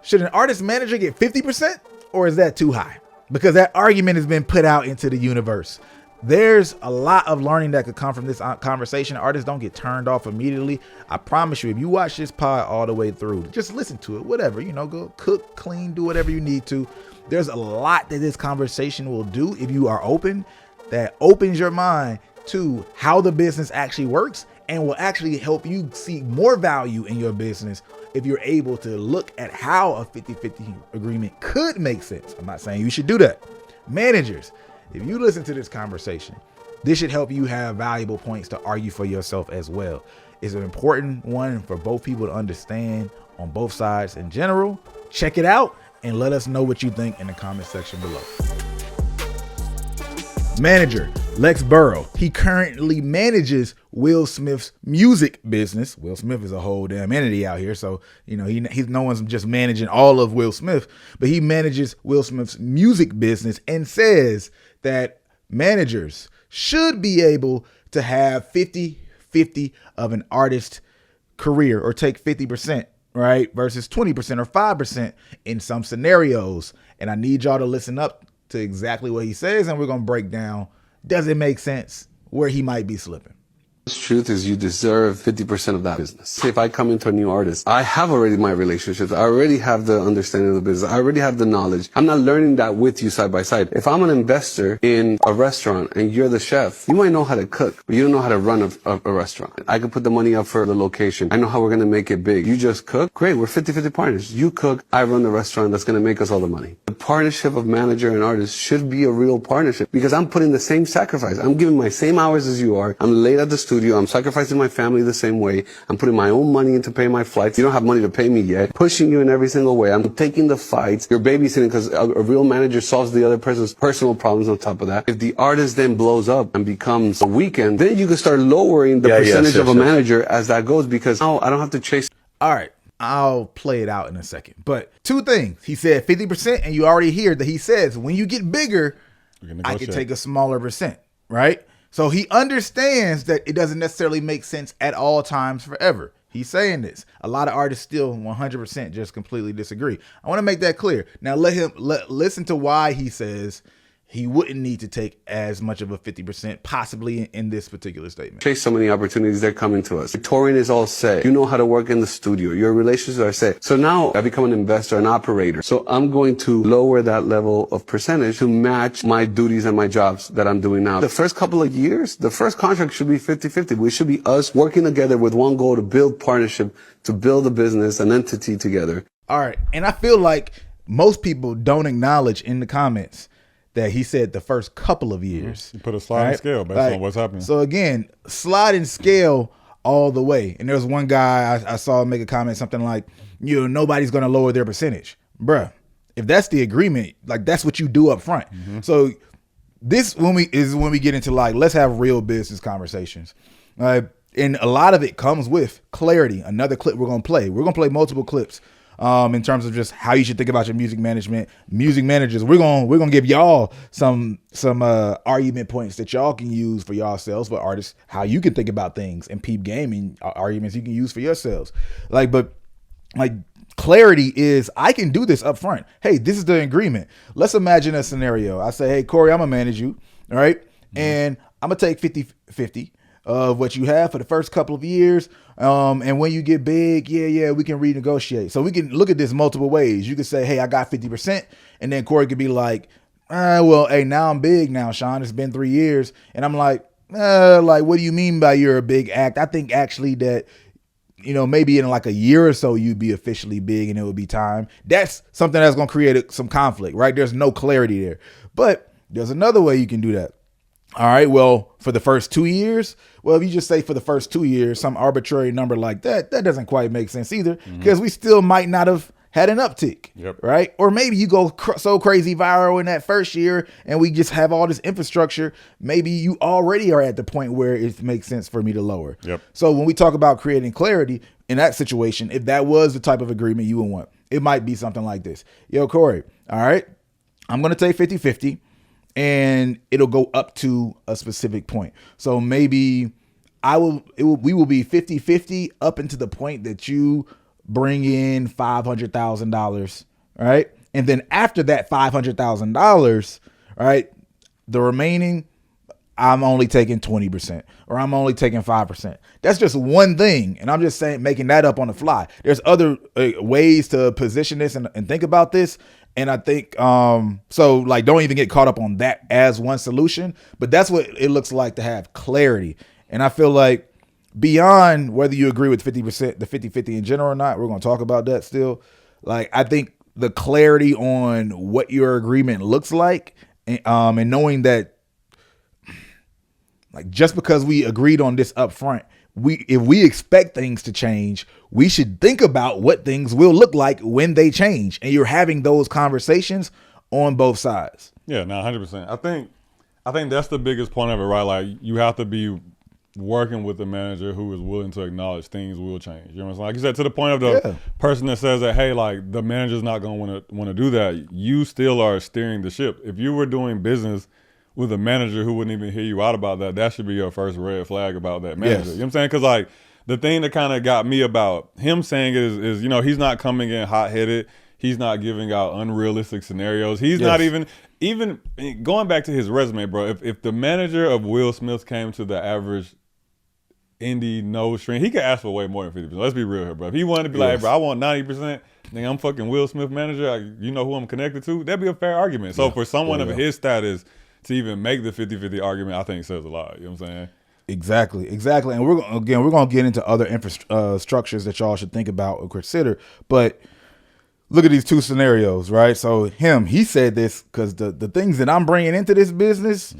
Should an artist manager get 50% or is that too high? Because that argument has been put out into the universe. There's a lot of learning that could come from this conversation. Artists don't get turned off immediately. I promise you, if you watch this pod all the way through, just listen to it, whatever, go cook, clean, do whatever you need to. There's a lot that this conversation will do if you are open, that opens your mind to how the business actually works and will actually help you see more value in your business if you're able to look at how a 50-50 agreement could make sense. I'm not saying you should do that. Managers, if you listen to this conversation, this should help you have valuable points to argue for yourself as well. It's an important one for both people to understand on both sides in general. Check it out and let us know what you think in the comment section below. Manager, Lex Burrow. He currently manages Will Smith's music business. Will Smith is a whole damn entity out here. So, he's no one's just managing all of Will Smith, but he manages Will Smith's music business and says that managers should be able to have 50-50 of an artist's career or take 50%, right? Versus 20% or 5% in some scenarios. And I need y'all to listen up to exactly what he says, and we're going to break down, does it make sense, where he might be slipping. The truth is you deserve 50% of that business. See, if I come into a new artist, I have already my relationships. I already have the understanding of the business. I already have the knowledge. I'm not learning that with you side by side. If I'm an investor in a restaurant and you're the chef, you might know how to cook, but you don't know how to run a restaurant. I could put the money up for the location. I know how we're going to make it big. You just cook. Great. We're 50-50 partners. You cook. I run the restaurant. That's going to make us all the money. The partnership of manager and artist should be a real partnership because I'm putting the same sacrifice. I'm giving my same hours as you are. I'm late at the studio. I'm sacrificing my family the same way. I'm putting my own money into paying my flights. You don't have money to pay me yet. Pushing you in every single way. I'm taking the fights. You're babysitting because a real manager solves the other person's personal problems on top of that. If the artist then blows up and becomes a weekend, then you can start lowering the percentage of a manager as that goes because now I don't have to chase. All right. I'll play it out in a second. But two things. He said 50%, and you already hear that he says, when you get bigger, I can take a smaller percent, right? So he understands that it doesn't necessarily make sense at all times forever. He's saying this. A lot of artists still 100% just completely disagree. I want to make that clear. Now listen to why he says he wouldn't need to take as much of a 50% possibly in this particular statement. Chase so many opportunities, they're coming to us. Touring is all set. You know how to work in the studio. Your relationships are set. So now I become an investor, an operator. So I'm going to lower that level of percentage to match my duties and my jobs that I'm doing now. The first couple of years, the first contract should be 50-50. We should be us working together with one goal to build partnership, to build a business, an entity together. All right. And I feel like most people don't acknowledge in the comments that he said the first couple of years. You put a sliding scale based on what's happening. So again, sliding scale all the way. And there was one guy I saw make a comment, something like, nobody's going to lower their percentage. Bruh, if that's the agreement, like that's what you do up front. So this when we get into let's have real business conversations. And a lot of it comes with clarity. Another clip we're going to play. We're going to play multiple clips. In terms of just how you should think about your music management, music managers, we're gonna give y'all some argument points that y'all can use for yourselves, for artists, how you can think about things and peep gaming arguments you can use for yourselves. But clarity is, I can do this up front. Hey, this is the agreement. Let's imagine a scenario. I say, hey, Corey, I'm gonna manage you, all right? And I'm gonna take 50-50 of what you have for the first couple of years. And when you get big, we can renegotiate. So we can look at this multiple ways. You could say, hey, I got 50%. And then Corey could be like, hey, now I'm big now, Sean. It's been 3 years. And I'm like, what do you mean by you're a big act? I think actually that, maybe in like a year or so, you'd be officially big and it would be time. That's something that's going to create some conflict, right? There's no clarity there. But there's another way you can do that. All right, well, for the first 2 years, if you just say for the first 2 years, some arbitrary number like that doesn't quite make sense either, because we still might not have had an uptick, right? Or maybe you go so crazy viral in that first year and we just have all this infrastructure. Maybe you already are at the point where it makes sense for me to lower. So when we talk about creating clarity in that situation, if that was the type of agreement you would want, it might be something like this. Yo, Corey, all right, I'm going to take 50-50. And it'll go up to a specific point. So maybe we will be 50-50 up into the point that you bring in $500,000, right? And then after that $500,000, right, the remaining, I'm only taking 20% or I'm only taking 5%. That's just one thing. And I'm just saying, making that up on the fly. There's other ways to position this and think about this. And I think, so like, don't even get caught up on that as one solution, but that's what it looks like to have clarity. And I feel like beyond whether you agree with 50%, the 50-50 in general or not, we're going to talk about that still. Like, I think the clarity on what your agreement looks like, and knowing that, like, just because we agreed on this up front, if we expect things to change, we should think about what things will look like when they change. And you're having those conversations on both sides. Yeah, no, 100%. I think that's the biggest point of it, right? Like, you have to be working with a manager who is willing to acknowledge things will change. You know what I'm saying? Like you said, to the point of the person that says that, hey, like, the manager's not going to want to do that. You still are steering the ship. If you were doing business with a manager who wouldn't even hear you out about that, that should be your first red flag about that manager. Yes. You know what I'm saying? Because, like, the thing that kind of got me about him saying it is, you know, he's not coming in hot-headed. He's not giving out unrealistic scenarios. He's not even going back to his resume, bro. If the manager of Will Smith came to the average indie nose string, he could ask for way more than 50%. Let's be real here, bro. If he wanted to be like, hey, bro, I want 90%, then I'm fucking Will Smith manager. You know who I'm connected to? That'd be a fair argument. So for someone of his status to even make the 50-50 argument, I think says a lot. You know what I'm saying? Exactly. And we're going to get into other structures that y'all should think about or consider. But look at these two scenarios, right? So he said this because the things that I'm bringing into this business,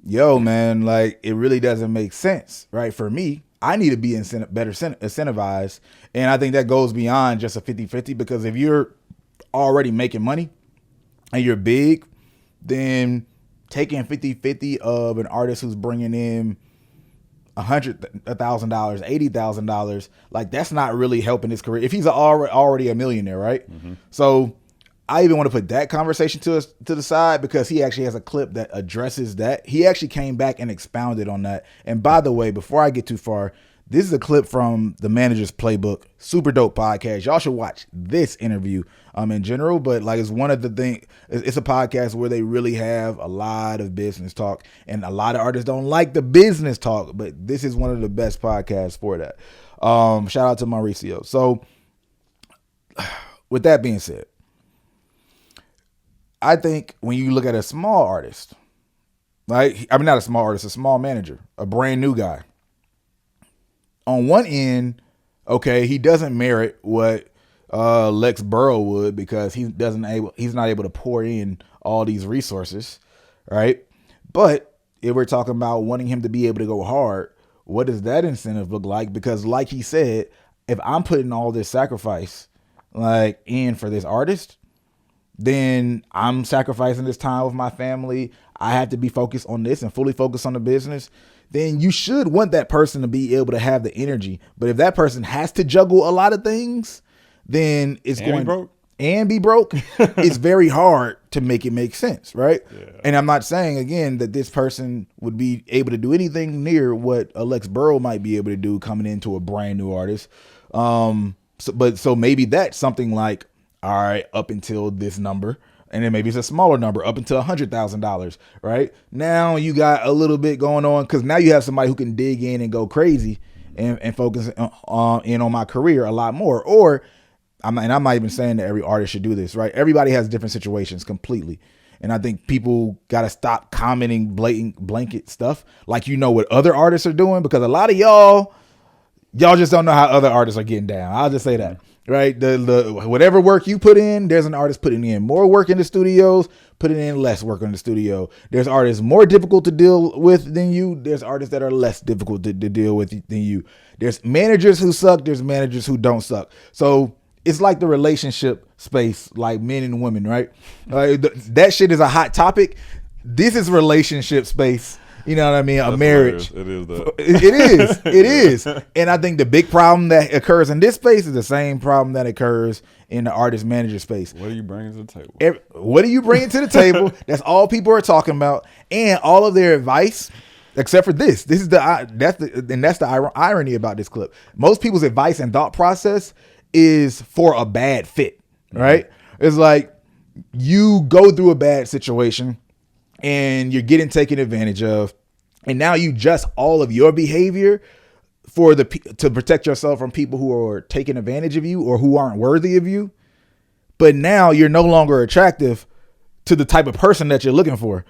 yo, man, like, it really doesn't make sense, right? For me, I need to be better incentivized. And I think that goes beyond just a 50-50, because if you're already making money and you're big, then taking 50-50 of an artist who's bringing in $100,000, $80,000, like, that's not really helping his career if he's already a millionaire, right? So I even want to put that conversation to the side, because he actually has a clip that addresses that. He actually came back and expounded on that. And by the way, before I get too far, this is a clip from the Manager's Playbook, super dope podcast. Y'all should watch this interview in general, but like, it's one of the things, it's a podcast where they really have a lot of business talk, and a lot of artists don't like the business talk, but this is one of the best podcasts for that. Shout out to Mauricio. So with that being said, I think when you look at a small artist, right? I mean, not a small artist, a small manager, a brand new guy. On one end, okay, he doesn't merit what Lex Burrow would, because he's not able to pour in all these resources, right? But if we're talking about wanting him to be able to go hard, what does that incentive look like? Because like he said, if I'm putting all this sacrifice like in for this artist, then I'm sacrificing this time with my family. I have to be focused on this and fully focused on the business. Then you should want that person to be able to have the energy. But if that person has to juggle a lot of things, then it's going to be broke. It's very hard to make it make sense, right? Yeah. And I'm not saying, again, that this person would be able to do anything near what Lex Burrow might be able to do coming into a brand new artist. So maybe that's something like, all right, up until this number, and then maybe it's a smaller number up until $100,000, right? Now you got a little bit going on, because now you have somebody who can dig in and go crazy and focus on my career a lot more. Or I'm not even saying that every artist should do this, right? Everybody has different situations completely. And I think people got to stop commenting blanket stuff like, you know, what other artists are doing, because a lot of y'all just don't know how other artists are getting down. I'll just say that. Right, the whatever work you put in, there's an artist putting in more work in the studios, putting in less work in the studio. There's artists more difficult to deal with than you. There's artists that are less difficult to deal with than you. There's managers who suck. There's managers who don't suck. So it's like the relationship space, like men and women, right? That shit is a hot topic. This is relationship space. You know what I mean? That's a marriage. It is that. It is. And I think the big problem that occurs in this space is the same problem that occurs in the artist manager space. What are you bringing to the table? What are you bringing to the table? That's all people are talking about. And all of their advice, except for this. That's the irony about this clip. Most people's advice and thought process is for a bad fit, right? It's like you go through a bad situation and you're getting taken advantage of, and now you adjust all of your behavior to protect yourself from people who are taking advantage of you or who aren't worthy of you. But now you're no longer attractive to the type of person that you're looking for,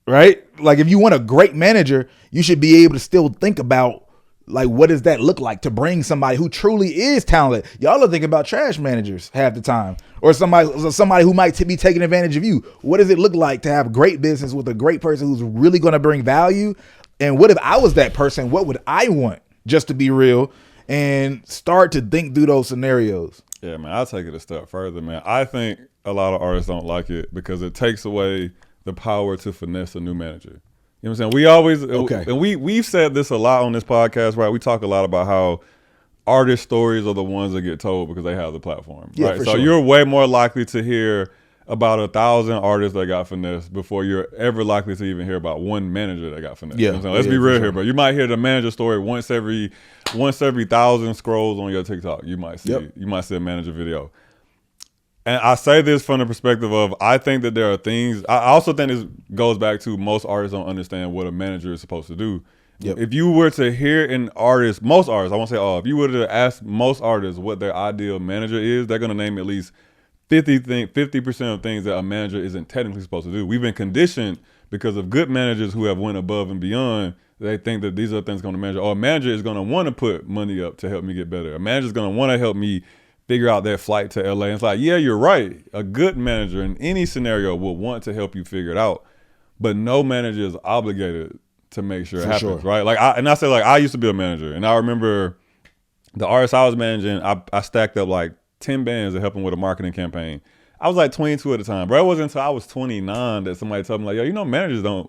right? Like if you want a great manager, you should be able to still think about, like, what does that look like to bring somebody who truly is talented? Y'all are thinking about trash managers half the time, or somebody who might be taking advantage of you. What does it look like to have great business with a great person who's really going to bring value? And what if I was that person? What would I want? Just to be real, and start to think through those scenarios. Yeah, man, I'll take it a step further, man. I think a lot of artists don't like it because it takes away the power to finesse a new manager. You know what I'm saying? We always, and we've said this a lot on this podcast, right? We talk a lot about how artist stories are the ones that get told because they have the platform, yeah, right? So sure. You're way more likely to hear about 1,000 artists that got finessed before you're ever likely to even hear about one manager that got finessed. Yeah, you know what I'm saying? Let's be real here, bro. You might hear the manager story once every 1,000 scrolls on your TikTok. You might see a manager video. And I say this from the perspective of, I think that there are things, I also think this goes back to most artists don't understand what a manager is supposed to do. Yep. If you were to hear an artist, most artists, I won't say all, if you were to ask most artists what their ideal manager is, they're going to name at least 50% of things that a manager isn't technically supposed to do. We've been conditioned because of good managers who have went above and beyond. They think that these are things going to manage. Or a manager is going to want to put money up to help me get better. A manager is going to want to help me figure out that flight to LA. And it's like, yeah, you're right. A good manager in any scenario will want to help you figure it out. But no manager is obligated to make sure it happens, right? Like I used to be a manager, and I remember the artists I was managing, I stacked up like 10 bands to help them with a marketing campaign. I was like 22 at the time, bro. It wasn't until I was 29 that somebody told me, like, yo, you know, managers don't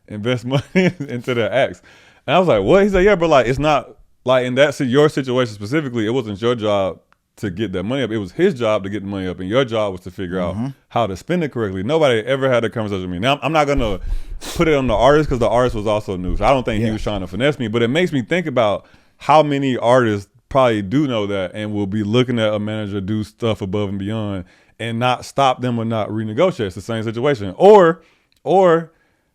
invest money into their acts. And I was like, what? He said, yeah, but like, it's not like in your situation specifically, it wasn't your job to get that money up. It was his job to get the money up, and your job was to figure out how to spend it correctly. Nobody ever had a conversation with me. Now, I'm not going to put it on the artist because the artist was also new. So I don't think he was trying to finesse me, but it makes me think about how many artists probably do know that and will be looking at a manager do stuff above and beyond and not stop them or not renegotiate. It's the same situation. Or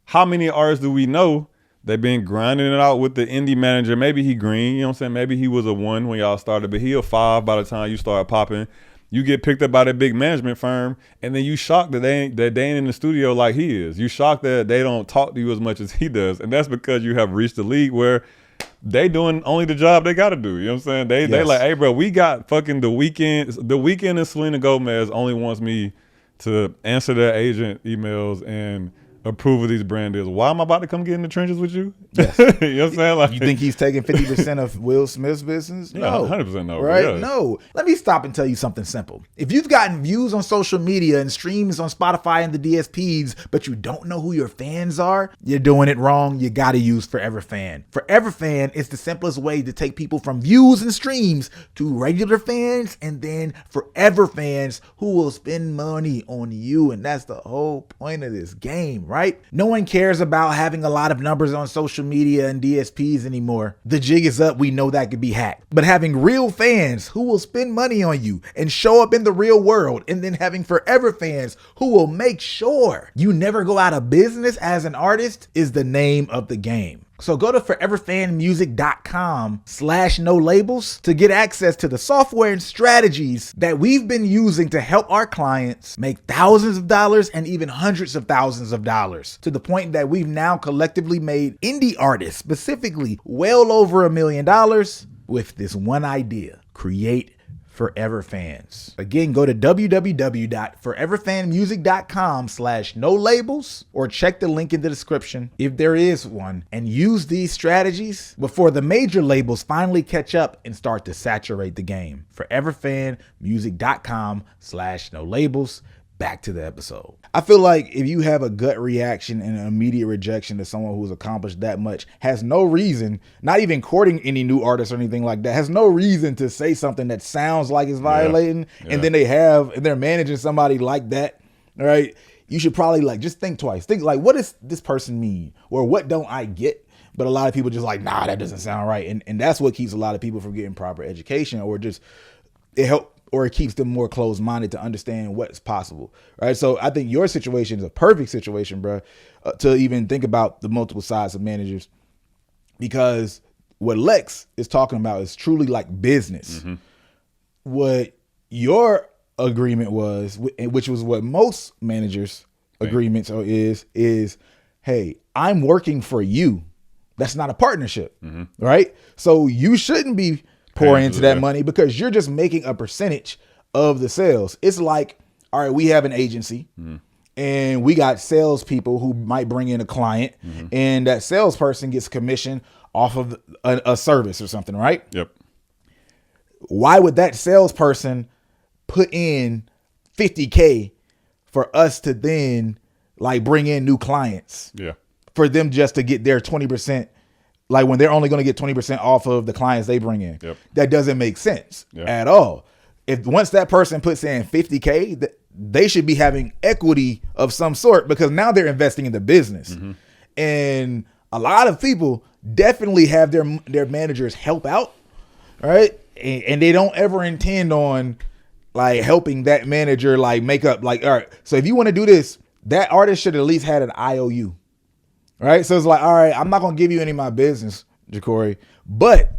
how many artists do we know they've been grinding it out with the indie manager? Maybe he green, you know what I'm saying? Maybe he was a 1 when y'all started, but he a 5 by the time you start popping. You get picked up by that big management firm, and then you shocked that they ain't in the studio like he is. You shocked that they don't talk to you as much as he does. And that's because you have reached the league where they doing only the job they got to do. You know what I'm saying? They like, hey, bro, we got fucking The Weeknd. The Weeknd and Selena Gomez only wants me to answer their agent emails and approve of these brand deals. Why am I about to come get in the trenches with you? Yes. You know what I'm saying? Like, you think he's taking 50% of Will Smith's business? No. 100% no. Right? Yeah. No. Let me stop and tell you something simple. If you've gotten views on social media and streams on Spotify and the DSPs, but you don't know who your fans are, you're doing it wrong. You got to use Forever Fan. Forever Fan is the simplest way to take people from views and streams to regular fans and then forever fans who will spend money on you. And that's the whole point of this game, right? No one cares about having a lot of numbers on social media and DSPs anymore. The jig is up. We know that could be hacked. But having real fans who will spend money on you and show up in the real world, and then having forever fans who will make sure you never go out of business as an artist is the name of the game. So go to foreverfanmusic.com/no labels to get access to the software and strategies that we've been using to help our clients make thousands of dollars and even hundreds of thousands of dollars, to the point that we've now collectively made indie artists specifically well over $1 million with this one idea: create Forever Fans. Again, go to www.foreverfanmusic.com/no labels or check the link in the description if there is one, and use these strategies before the major labels finally catch up and start to saturate the game. Foreverfanmusic.com/no labels. Back to the episode. I feel like if you have a gut reaction and an immediate rejection to someone who's accomplished that much, has no reason, not even courting any new artists or anything like that, has no reason to say something that sounds like it's violating, and then they're managing somebody like that, right? You should probably just think twice. Think like, what does this person mean? Or what don't I get? But a lot of people just like, nah, that doesn't sound right. And that's what keeps a lot of people from getting proper education, or just it helps or it keeps them more closed-minded to understand what's possible, right? So I think your situation is a perfect situation, bro, to even think about the multiple sides of managers, because what Lex is talking about is truly like business. Mm-hmm. What your agreement was, which was what most managers' agreements is, hey, I'm working for you. That's not a partnership, right? So you shouldn't be pouring into that money because you're just making a percentage of the sales. It's like, all right, we have an agency and we got salespeople who might bring in a client, and that salesperson gets commission off of a service or something, right? Yep. Why would that salesperson put in $50K for us to then like bring in new clients? Yeah. For them just to get their 20%, like when they're only going to get 20% off of the clients they bring in. Yep. That doesn't make sense at all. If once that person puts in $50K, they should be having equity of some sort, because now they're investing in the business. And a lot of people definitely have their managers help out, right? And they don't ever intend on like helping that manager like make up, like, all right, so if you want to do this, that artist should at least had an IOU, right? So it's like, all right, I'm not going to give you any of my business, Jacory, but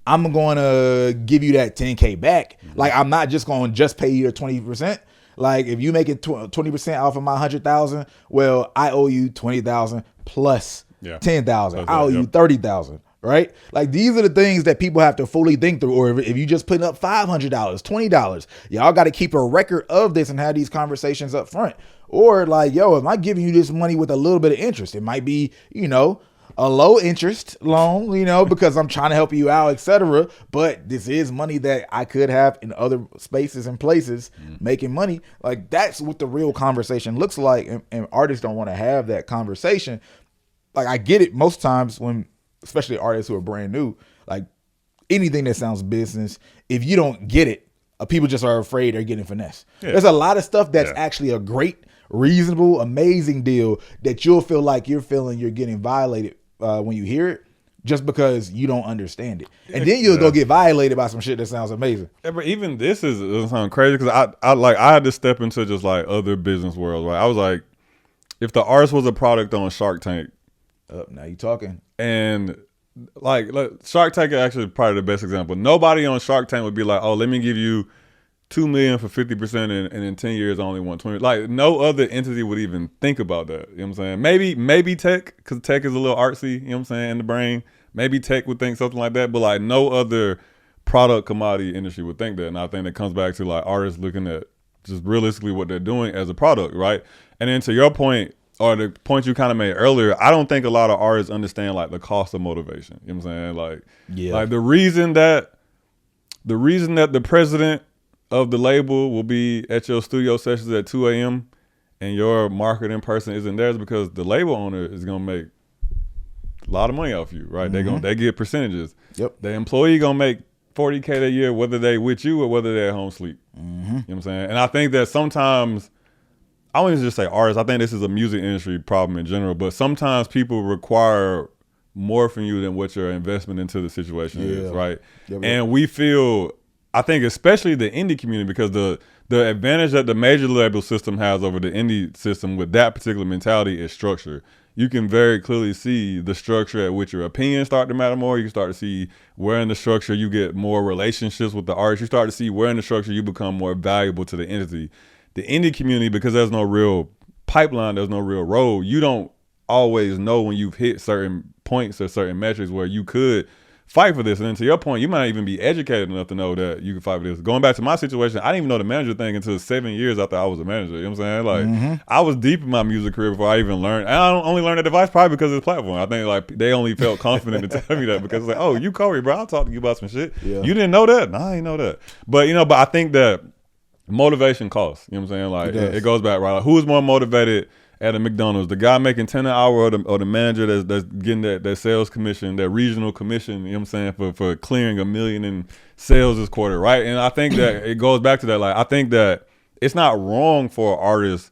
I'm going to give you that 10K back. Like, I'm not just going to just pay you your 20%. Like, if you make it 20% off of my 100,000, well, I owe you 20,000 plus 10,000. I owe you 30,000. Right? Like, these are the things that people have to fully think through. Or if you just putting up $500, $20, y'all got to keep a record of this and have these conversations up front. Or like, yo, am I giving you this money with a little bit of interest? It might be, a low interest loan, because I'm trying to help you out, etc. But this is money that I could have in other spaces and places making money. Like, that's what the real conversation looks like. And artists don't want to have that conversation. Like, I get it most times when, especially artists who are brand new, like anything that sounds business, if you don't get it, people just are afraid they're getting finesse. Yeah. There's a lot of stuff that's actually a great, reasonable, amazing deal that you'll feel like you're getting violated when you hear it, just because you don't understand it. And then you'll go get violated by some shit that sounds amazing. Yeah, but even this is sound crazy, because I had to step into just like other business worlds, right? I was like, if the artist was a product on Shark Tank, now you talking. And like Shark Tank is actually probably the best example. Nobody on Shark Tank would be like, oh, let me give you $2 million for 50% and in 10 years I only want 20. Like, no other entity would even think about that. You know what I'm saying? Maybe tech, because tech is a little artsy, you know what I'm saying, in the brain. Maybe tech would think something like that, but like no other product commodity industry would think that. And I think that comes back to like artists looking at just realistically what they're doing as a product, right? And then to your point, or the point you kind of made earlier, I don't think a lot of artists understand like the cost of motivation. You know what I'm saying? Like the reason that the president of the label will be at your studio sessions at 2 a.m. and your marketing person isn't there is because the label owner is gonna make a lot of money off you, right? They get percentages. Yep. The employee gonna make $40K a year, whether they with you or whether they're at home sleep. You know what I'm saying? And I think that sometimes, I wouldn't just say artists, I think this is a music industry problem in general, but sometimes people require more from you than what your investment into the situation is, right? Yep. And we feel, I think especially the indie community, because the advantage that the major label system has over the indie system with that particular mentality is structure. You can very clearly see the structure at which your opinions start to matter more. You can start to see where in the structure you get more relationships with the artist. You start to see where in the structure you become more valuable to the entity. The indie community, because there's no real pipeline, there's no real road, you don't always know when you've hit certain points or certain metrics where you could fight for this. And then to your point, you might not even be educated enough to know that you can fight for this. Going back to my situation, I didn't even know the manager thing until 7 years after I was a manager. You know what I'm saying? Like, I was deep in my music career before I even learned. And I only learned that advice probably because of the platform. I think like they only felt confident to tell me that because it's like, oh, you Corey, bro, I'll talk to you about some shit. Yeah. You didn't know that? No, I didn't know that. But but I think that motivation costs. You know what I'm saying? Like it goes back, right? Like, who is more motivated at a McDonald's? The guy making 10 an hour, or the manager that's getting that sales commission, that regional commission, you know what I'm saying, for clearing $1 million in sales this quarter, right? And I think that it goes back to that. Like, I think that it's not wrong for artists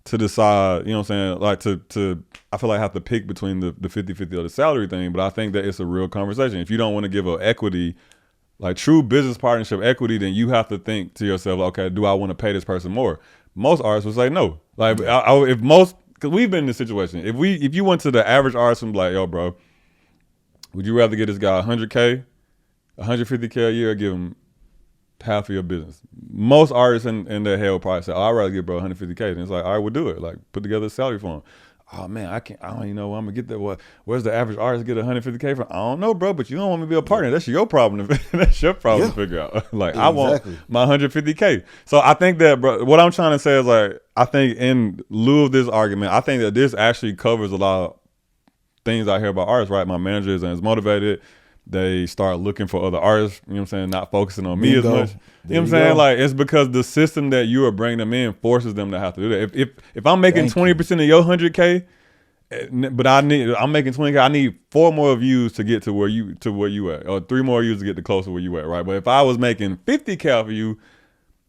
to decide, you know what I'm saying, like to I feel like I have to pick between the 50-50 or the salary thing, but I think that it's a real conversation. If you don't want to give up equity like true business partnership equity, then you have to think to yourself, okay, do I want to pay this person more? Most artists would say no. Like if most, because we've been in this situation. If you went to the average artist and be like, yo, bro, would you rather get this guy 100K, 150K a year, or give him half of your business? Most artists in their head will probably say, oh, I'd rather give bro 150K. And it's like, all right, we'll do it. Like, put together a salary for him. Oh man, I don't even know where I'm gonna get that. Where's the average artist get 150K from? I don't know, bro, but you don't want me to be a partner. That's your problem. That's your problem to figure out. Like, exactly. I want my 150K. So I think that, bro, what I'm trying to say is, like, I think in lieu of this argument, I think that this actually covers a lot of things I hear about artists, right? My manager isn't as motivated. They start looking for other artists, you know what I'm saying, not focusing on me as much. You know what I'm saying? Like, it's because the system that you are bringing them in forces them to have to do that. If I'm making 20% of your 100K, but I'm making 20K, I need 4 more views to get to where you at, or 3 more views to get to closer where you at, right? But if I was making 50K for you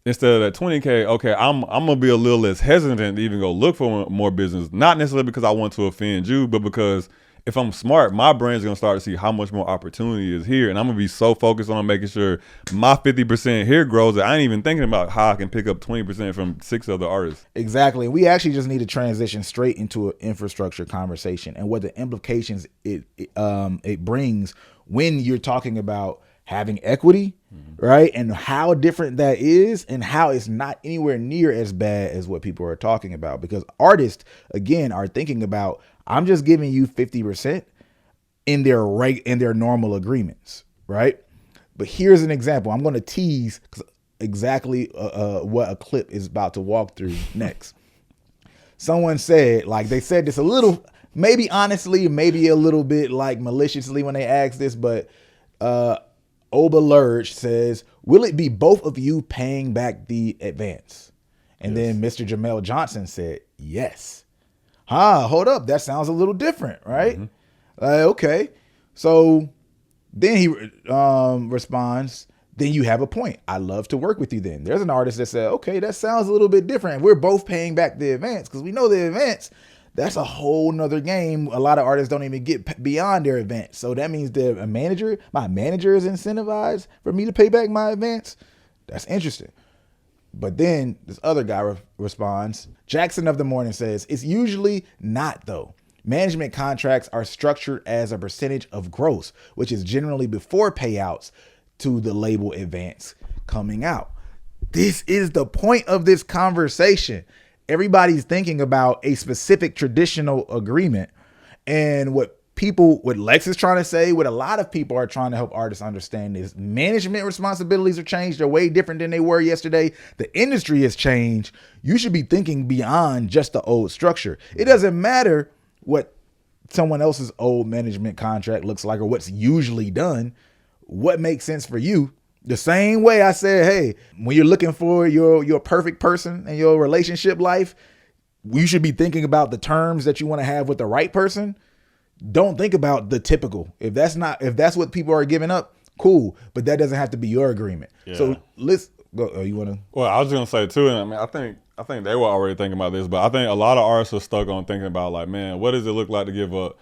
instead of that 20K, okay, I'm gonna be a little less hesitant to even go look for more business. Not necessarily because I want to offend you, but because if I'm smart, my brain's gonna start to see how much more opportunity is here, and I'm gonna be so focused on making sure my 50% here grows that I ain't even thinking about how I can pick up 20% from 6 other artists. Exactly. We actually just need to transition straight into an infrastructure conversation and what the implications it brings when you're talking about having equity, right? And how different that is, and how it's not anywhere near as bad as what people are talking about. Because artists, again, are thinking about, I'm just giving you 50% in their normal agreements, right? But here's an example. I'm going to tease exactly what a clip is about to walk through next. Someone said, like, they said this a little, maybe honestly, maybe a little bit like maliciously when they asked this, but Oba Lurch says, will it be both of you paying back the advance? And then Mr. Jamel Johnson said, yes. Hold up. That sounds a little different, right? Okay. So then he responds, then you have a point. I love to work with you then. There's an artist that said, okay, that sounds a little bit different. We're both paying back the advance because we know the advance, that's a whole nother game. A lot of artists don't even get beyond their advance. So that means that my manager is incentivized for me to pay back my advance. That's interesting. But then this other guy responds, Jackson of the Morning says, it's usually not though. Management contracts are structured as a percentage of gross, which is generally before payouts to the label advance coming out. This is the point of this conversation. Everybody's thinking about a specific traditional agreement, and what Lex is trying to say, what a lot of people are trying to help artists understand is management responsibilities are changed. They're way different than they were yesterday. The industry has changed. You should be thinking beyond just the old structure. It doesn't matter what someone else's old management contract looks like or what's usually done. What makes sense for you? The same way I said, hey, when you're looking for your perfect person in your relationship life, you should be thinking about the terms that you want to have with the right person. Don't think about the typical. If that's what people are giving up, cool. But that doesn't have to be your agreement. Yeah. So let's go. Oh, you want to? Well, I was going to say too, and I mean, I think they were already thinking about this, but I think a lot of artists are stuck on thinking about, like, man, what does it look like to give up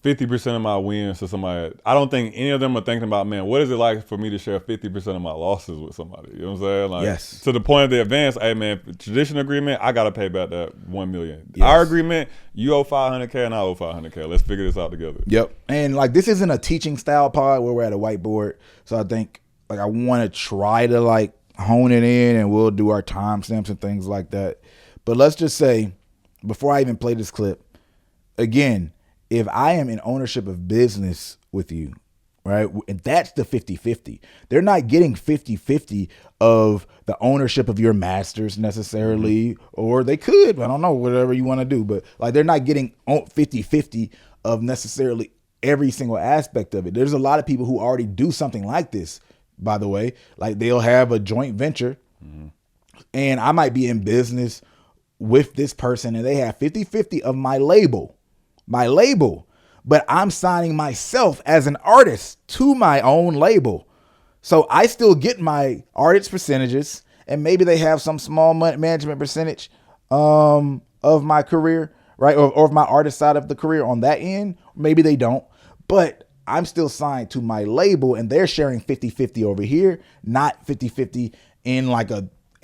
50% of my wins to somebody? I don't think any of them are thinking about, man, what is it like for me to share 50% of my losses with somebody? You know what I'm saying? Like, yes. To the point of the advance, hey man, traditional agreement, I got to pay back that $1 million. Yes. Our agreement, you owe $500K and I owe $500K. Let's figure this out together. Yep. And like, this isn't a teaching style pod where we're at a whiteboard. So I think, like, I want to try to like hone it in, and we'll do our timestamps and things like that. But let's just say, before I even play this clip, again, if I am in ownership of business with you, right, and that's the 50-50. They're not getting 50-50 of the ownership of your masters necessarily, or they could, I don't know, whatever you want to do. But like, they're not getting 50-50 of necessarily every single aspect of it. There's a lot of people who already do something like this, by the way. Like, they'll have a joint venture, and I might be in business with this person, and they have 50-50 of my label, but I'm signing myself as an artist to my own label. So I still get my artist percentages, and maybe they have some small management percentage of my career, right? Or of my artist side of the career on that end. Maybe they don't, but I'm still signed to my label and they're sharing 50-50 over here, not 50-50 in like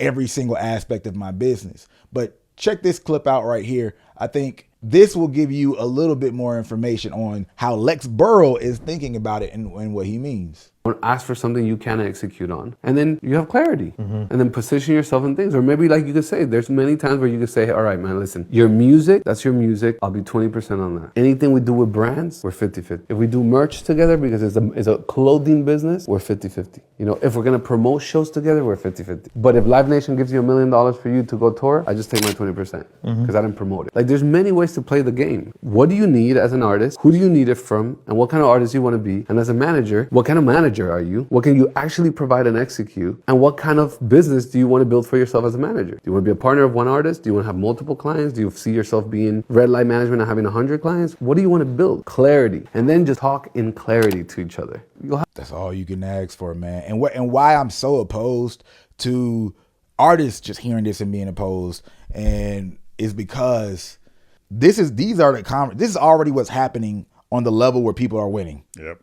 every single aspect of my business. But check this clip out right here. I think this will give you a little bit more information on how Lex Burrow is thinking about it and what he means. Ask for something you can execute on. And then you have clarity. And then position yourself in things. Or maybe like you could say, there's many times where you could say, all right, man, listen, your music, that's your music. I'll be 20% on that. Anything we do with brands, we're 50-50. If we do merch together because it's a clothing business, we're 50-50. You know, if we're going to promote shows together, we're 50-50. But if Live Nation gives you $1 million for you to go tour, I just take my 20% because I didn't promote it. Like there's many ways to play the game. What do you need as an artist? Who do you need it from? And what kind of artist you want to be? And as a manager, what kind of manager are you? What can you actually provide and execute? And what kind of business do you want to build for yourself as a manager? Do you want to be a partner of one artist? Do you want to have multiple clients? Do you see yourself being red light management and having 100 clients? What do you want to build? Clarity. And then just talk in clarity to each other. That's all you can ask for, man. And why I'm so opposed to artists just hearing this and being opposed, and is because this is already what's happening on the level where people are winning. Yep.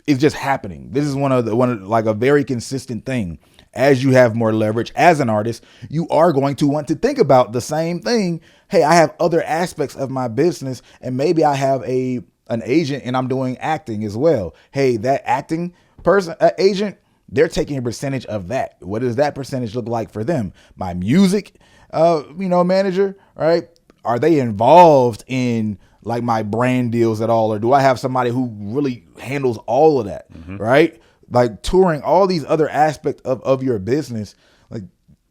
It's just happening. This is one of like a very consistent thing. As you have more leverage as an artist, you are going to want to think about the same thing. Hey, I have other aspects of my business, and maybe I have an agent and I'm doing acting as well. Hey, that acting person, agent, they're taking a percentage of that. What does that percentage look like for them? My music, manager, right? Are they involved in like my brand deals at all? Or do I have somebody who really handles all of that, right? Like touring, all these other aspects of your business. Like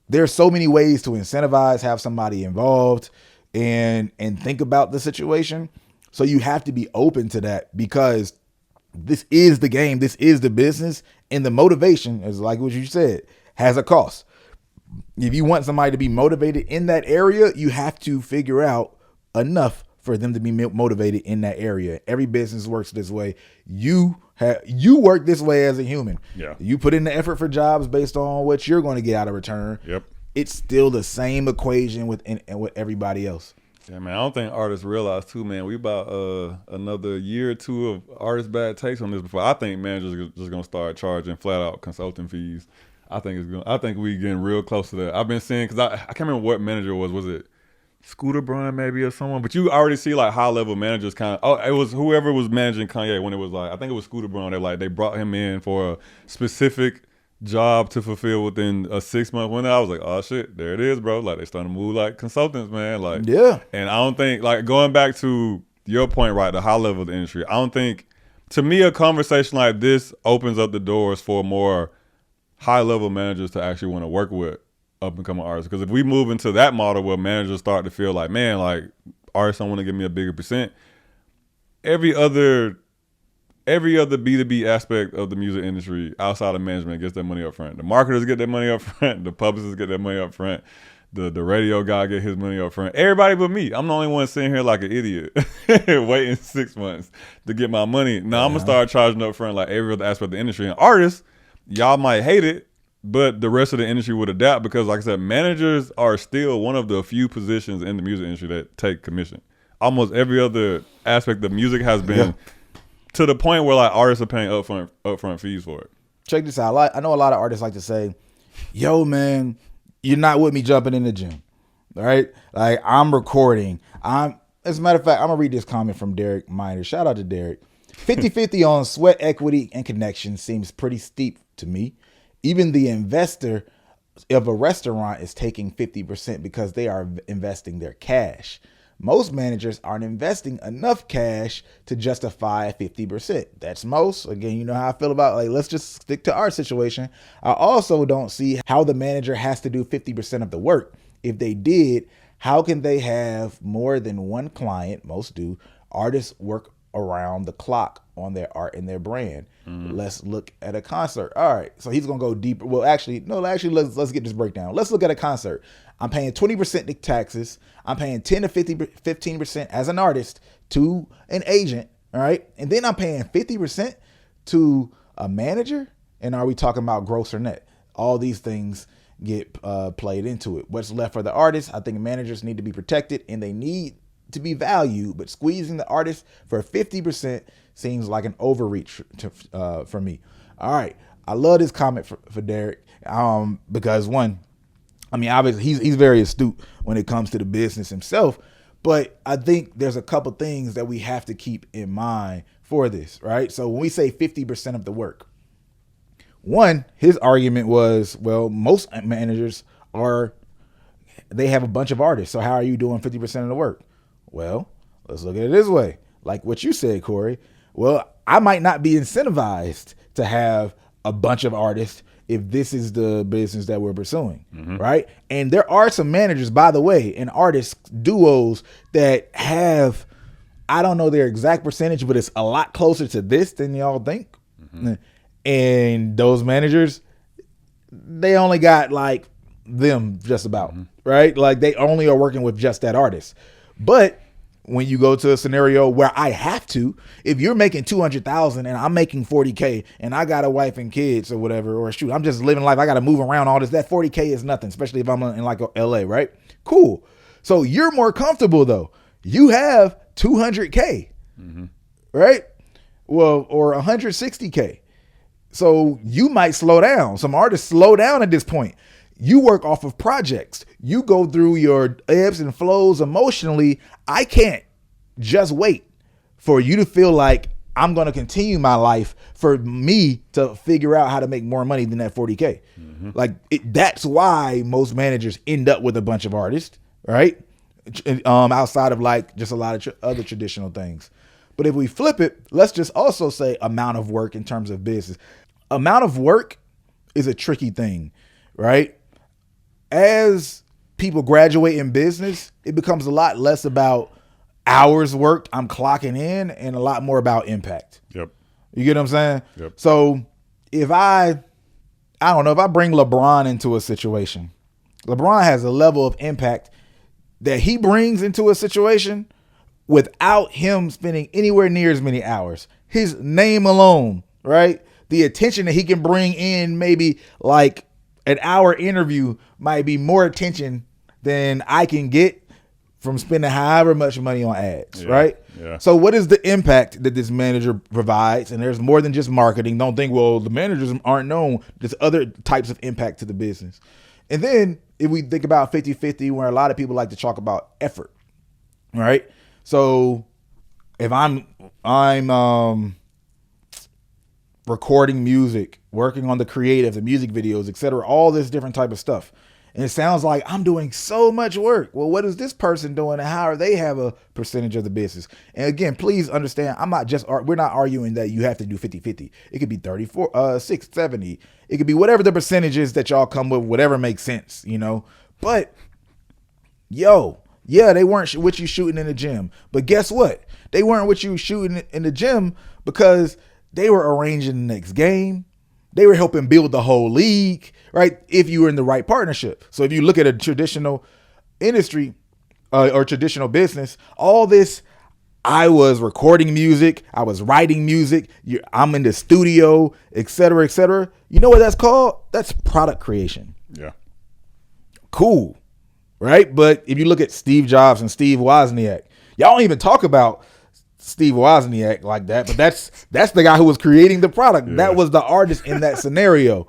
there's so many ways to incentivize, have somebody involved and think about the situation. So you have to be open to that because this is the game. This is the business. And the motivation is like what you said, has a cost. If you want somebody to be motivated in that area, you have to figure out enough for them to be motivated in that area. Every business works this way. You work this way as a human. Yeah. You put in the effort for jobs based on what you're going to get out of return. Yep. It's still the same equation with everybody else. Yeah, man. I don't think artists realize too, man. We about another year or two of artist bad takes on this before. I think managers are just gonna start charging flat out consulting fees. I think we getting real close to that. I've been seeing because I can't remember what manager it was. Was it Scooter Braun maybe or someone? But you already see like high level managers kind of. Oh, it was whoever was managing Kanye when it was like I think it was Scooter Braun. They brought him in for a specific job to fulfill within a 6-month window. I was like, oh shit, there it is, bro. Like they starting to move like consultants, man. Like yeah. And I don't think like going back to your point, right? The high level of the industry. I don't think to me a conversation like this opens up the doors for more high level managers to actually want to work with up and coming artists. Because if we move into that model where managers start to feel like, man, like artists don't want to give me a bigger percent, every other B2B aspect of the music industry outside of management gets their money up front. The marketers get their money up front, the publicists get their money up front, the radio guy get his money up front. Everybody but me. I'm the only one sitting here like an idiot waiting 6 months to get my money. Now I'm gonna start charging up front like every other aspect of the industry. And artists, y'all might hate it, but the rest of the industry would adapt because, like I said, managers are still one of the few positions in the music industry that take commission. Almost every other aspect of music has been to the point where like artists are paying upfront fees for it. Check this out. I know a lot of artists like to say, yo, man, you're not with me jumping in the gym, right? Like I'm recording. As a matter of fact, I'm going to read this comment from Derek Miner. Shout out to Derek. 50-50 on sweat equity and connection seems pretty steep to me. Even the investor of a restaurant is taking 50% because they are investing their cash. Most managers aren't investing enough cash to justify 50%. That's most. Again, you know how I feel about like, let's just stick to our situation. I also don't see how the manager has to do 50% of the work. If they did, how can they have more than one client? Most do. Artists work around the clock on their art and their brand. Let's look at a concert. All right, so he's gonna go deeper. Well, let's get this breakdown. Let's look at a concert. I'm paying 20% taxes. I'm paying 10 to 15% as an artist to an agent. All right, and then I'm paying 50% to a manager. And are we talking about gross or net? All these things get played into it. What's left for the artists? I think managers need to be protected, and they need to be valued, but squeezing the artist for 50% seems like an overreach for me. All right. I love this comment for Derek because one, I mean, obviously he's very astute when it comes to the business himself, but I think there's a couple things that we have to keep in mind for this, right? So when we say 50% of the work, one, his argument was, well, most managers they have a bunch of artists. So how are you doing 50% of the work? Well, let's look at it this way. Like what you said, Corey. Well, I might not be incentivized to have a bunch of artists if this is the business that we're pursuing, right? And there are some managers, by the way, and artist duos that have, I don't know their exact percentage, but it's a lot closer to this than y'all think. And those managers, they only got like them just about, right? Like they only are working with just that artist. But when you go to a scenario where I have to, if you're making 200,000 and I'm making 40K and I got a wife and kids or whatever, or shoot, I'm just living life, I got to move around all this, that 40K is nothing, especially if I'm in like LA, right? Cool. So you're more comfortable though. You have 200K, right? Well, or 160K. So you might slow down. Some artists slow down at this point. You work off of projects. You go through your ebbs and flows emotionally. I can't just wait for you to feel like I'm going to continue my life for me to figure out how to make more money than that 40K. That's why most managers end up with a bunch of artists, right? Outside of like just a lot of other traditional things. But if we flip it, let's just also say amount of work in terms of business. Amount of work is a tricky thing, right? As people graduate in business, it becomes a lot less about hours worked, I'm clocking in, and a lot more about impact. Yep. You get what I'm saying? Yep. So if I don't know, if I bring LeBron into a situation, LeBron has a level of impact that he brings into a situation without him spending anywhere near as many hours. His name alone, right? The attention that he can bring in, maybe like an hour interview might be more attention than I can get from spending however much money on ads, right? Yeah. So what is the impact that this manager provides? And there's more than just marketing. Don't think, well, the managers aren't known. There's other types of impact to the business. And then if we think about 50-50, where a lot of people like to talk about effort, right? So if I'm recording music, working on the creative, the music videos, etc., all this different type of stuff, and it sounds like I'm doing so much work. Well, what is this person doing, and how are they have a percentage of the business? And again, please understand, we're not arguing that you have to do 50-50. It could be 34, 6, 70. It could be whatever the percentages that y'all come with, whatever makes sense, you know. But they weren't with you shooting in the gym. But guess what? They weren't with you shooting in the gym because they were arranging the next game. They were helping build the whole league, right? If you were in the right partnership. So if you look at a traditional industry or traditional business, all this, I was recording music, I was writing music, I'm in the studio, et cetera, et cetera. You know what that's called? That's product creation. Yeah. Cool. Right? But if you look at Steve Jobs and Steve Wozniak, y'all don't even talk about Steve Wozniak like that, but that's the guy who was creating the product. Yeah. That was the artist in that scenario.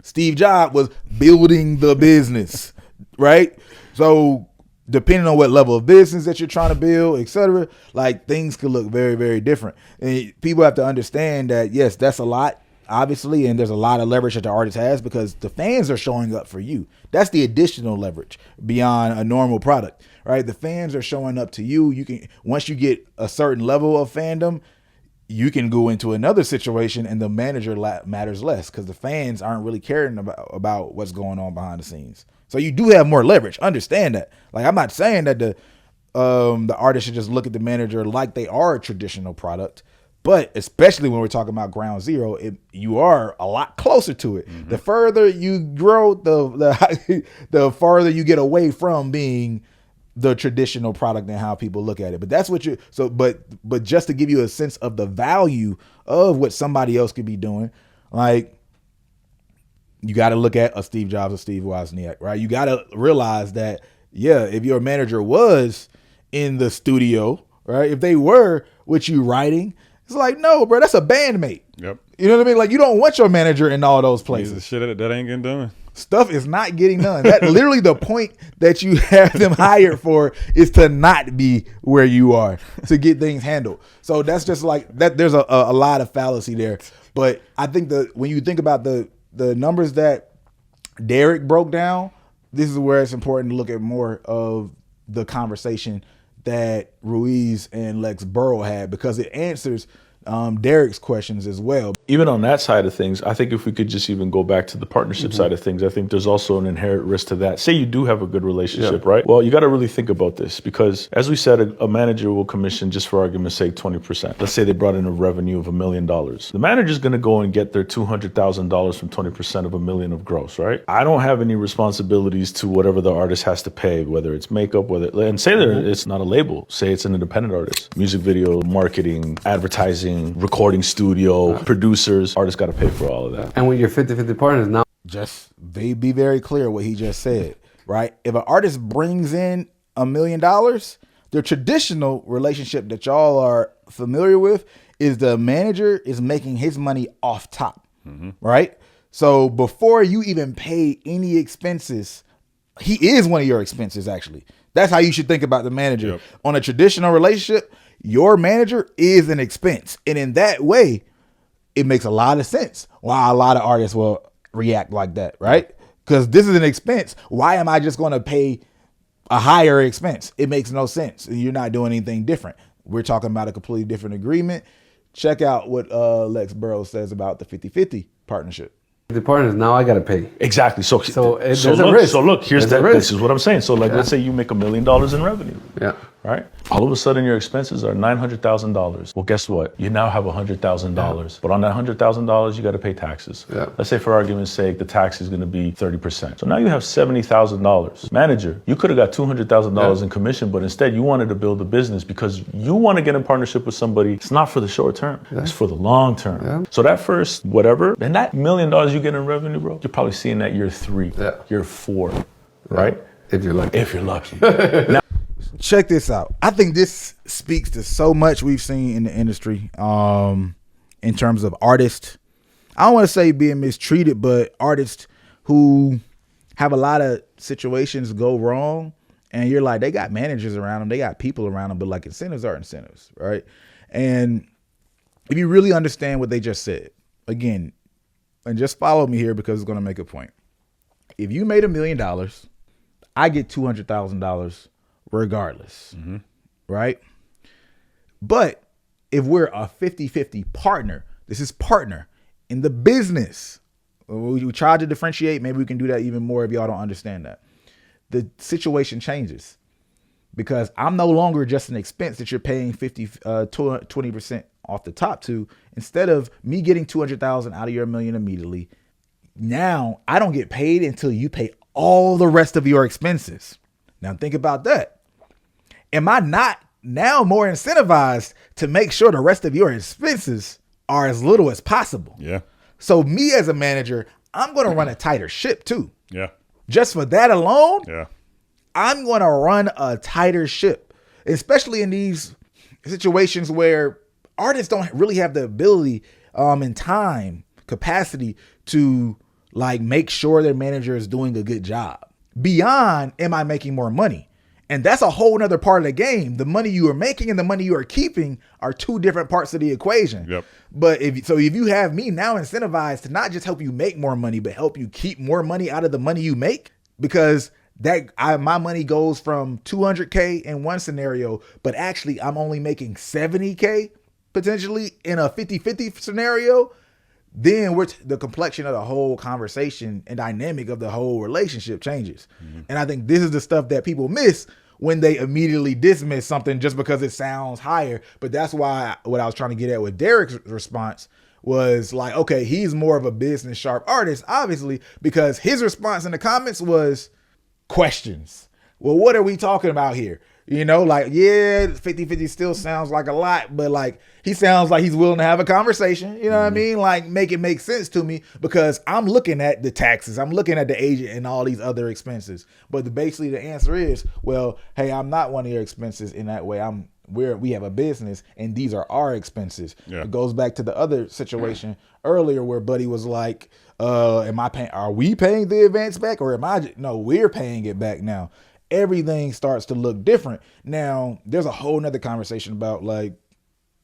Steve Jobs was building the business, right? So depending on what level of business that you're trying to build, et cetera, like things could look very, very different. And people have to understand that, yes, that's a lot, obviously, and there's a lot of leverage that the artist has because the fans are showing up for you. That's the additional leverage beyond a normal product, right? The fans are showing up to you. You can, once you get a certain level of fandom, you can go into another situation and the manager matters less because the fans aren't really caring about what's going on behind the scenes. So you do have more leverage. Understand that. Like, I'm not saying that the artist should just look at the manager like they are a traditional product. But especially when we're talking about ground zero, you are a lot closer to it. Mm-hmm. The further you grow, the farther you get away from being the traditional product and how people look at it. But that's what but just to give you a sense of the value of what somebody else could be doing, like you got to look at a Steve Jobs or Steve Wozniak, right? You got to realize that, yeah, if your manager was in the studio, right? If they were with you writing, it's like, no, bro, that's a bandmate. Yep. You know what I mean? Like, you don't want your manager in all those places. The shit that ain't getting done. Stuff is not getting done. That literally the point that you have them hired for is to not be where you are, to get things handled. So that's just like that. There's a lot of fallacy there. But I think when you think about the numbers that Derek broke down, this is where it's important to look at more of the conversation that Ruiz and Lex Burrow had, because it answers Derek's questions as well. Even on that side of things, I think if we could just even go back to the partnership side of things, I think there's also an inherent risk to that. Say you do have a good relationship, right? Well, you got to really think about this, because as we said, a manager will commission, just for argument's sake, 20%. Let's say they brought in a revenue of $1 million. The manager's going to go and get their $200,000 from 20% of $1 million of gross, right? I don't have any responsibilities to whatever the artist has to pay, whether it's makeup, and say that it's not a label. Say it's an independent artist. Music video, marketing, advertising, recording studio, producers, artists got to pay for all of that. And when you're 50-50 partners now, Just be very clear what he just said, right? If an artist brings in $1 million, the traditional relationship that y'all are familiar with is the manager is making his money off top, right? So before you even pay any expenses, he is one of your expenses, actually. That's how you should think about the manager. Yep. On a traditional relationship, your manager is an expense. And in that way, it makes a lot of sense why a lot of artists will react like that, right? Because this is an expense. Why am I just going to pay a higher expense? It makes no sense. You're not doing anything different. We're talking about a completely different agreement. Check out what Lex Burrow says about the 50-50 partnership. the partners, now I got to pay. Exactly. There's a risk. So look, here's There's a that. risk. This is what I'm saying. So like, let's say you make $1 million in revenue. Yeah. Right. All of a sudden, your expenses are $900,000. Well, guess what? You now have $100,000. But on that $100,000, you got to pay taxes. Yeah. Let's say, for argument's sake, the tax is going to be 30%. So now you have $70,000. Manager, you could have got $200,000 in commission, but instead you wanted to build a business because you want to get in partnership with somebody. It's not for the short term. Yeah. It's for the long term. Yeah. So that first whatever, and that $1 million you get in revenue, bro, you're probably seeing that year 3, year 4, right? If you're lucky. If you're lucky. Now, check this out. I think this speaks to so much we've seen in the industry in terms of artists. I don't want to say being mistreated, but artists who have a lot of situations go wrong, and you're like, they got managers around them, they got people around them, but like incentives are incentives, right? And if you really understand what they just said, again, and just follow me here because it's going to make a point. If you made $1 million, I get $200,000 regardless, right? But if we're a 50-50 partner, this is partner in the business. We try to differentiate. Maybe we can do that even more if y'all don't understand that. The situation changes because I'm no longer just an expense that you're paying 20% off the top to. Instead of me getting $200,000 out of your $1 million immediately, now I don't get paid until you pay all the rest of your expenses. Now think about that. Am I not now more incentivized to make sure the rest of your expenses are as little as possible? Yeah. So me as a manager, I'm going to run a tighter ship too. Yeah. Just for that alone, Yeah. I'm going to run a tighter ship, especially in these situations where artists don't really have the ability and time capacity to like make sure their manager is doing a good job. Beyond, am I making more money? And that's a whole nother part of the game. The money you are making and the money you are keeping are two different parts of the equation. Yep. But if you have me now incentivized to not just help you make more money, but help you keep more money out of the money you make, because my money goes from 200K in one scenario, but actually I'm only making 70K potentially in a 50-50 scenario, then the complexion of the whole conversation and dynamic of the whole relationship changes. And I think this is the stuff that people miss when they immediately dismiss something just because it sounds higher. But that's why what I was trying to get at with Derek's response was like, okay, he's more of a business sharp artist, obviously, because his response in the comments was questions. well, what are we talking about here? You know, like, yeah, 50-50 still sounds like a lot, but like he sounds like he's willing to have a conversation. You know what I mean? Like make it make sense to me because I'm looking at the taxes, I'm looking at the agent and all these other expenses. But basically the answer is, well, hey, I'm not one of your expenses in that way. We have a business and these are our expenses. Yeah. It goes back to the other situation earlier where Buddy was like, are we paying the advance back or no, we're paying it back now. Everything starts to look different. Now, there's a whole nother conversation about like,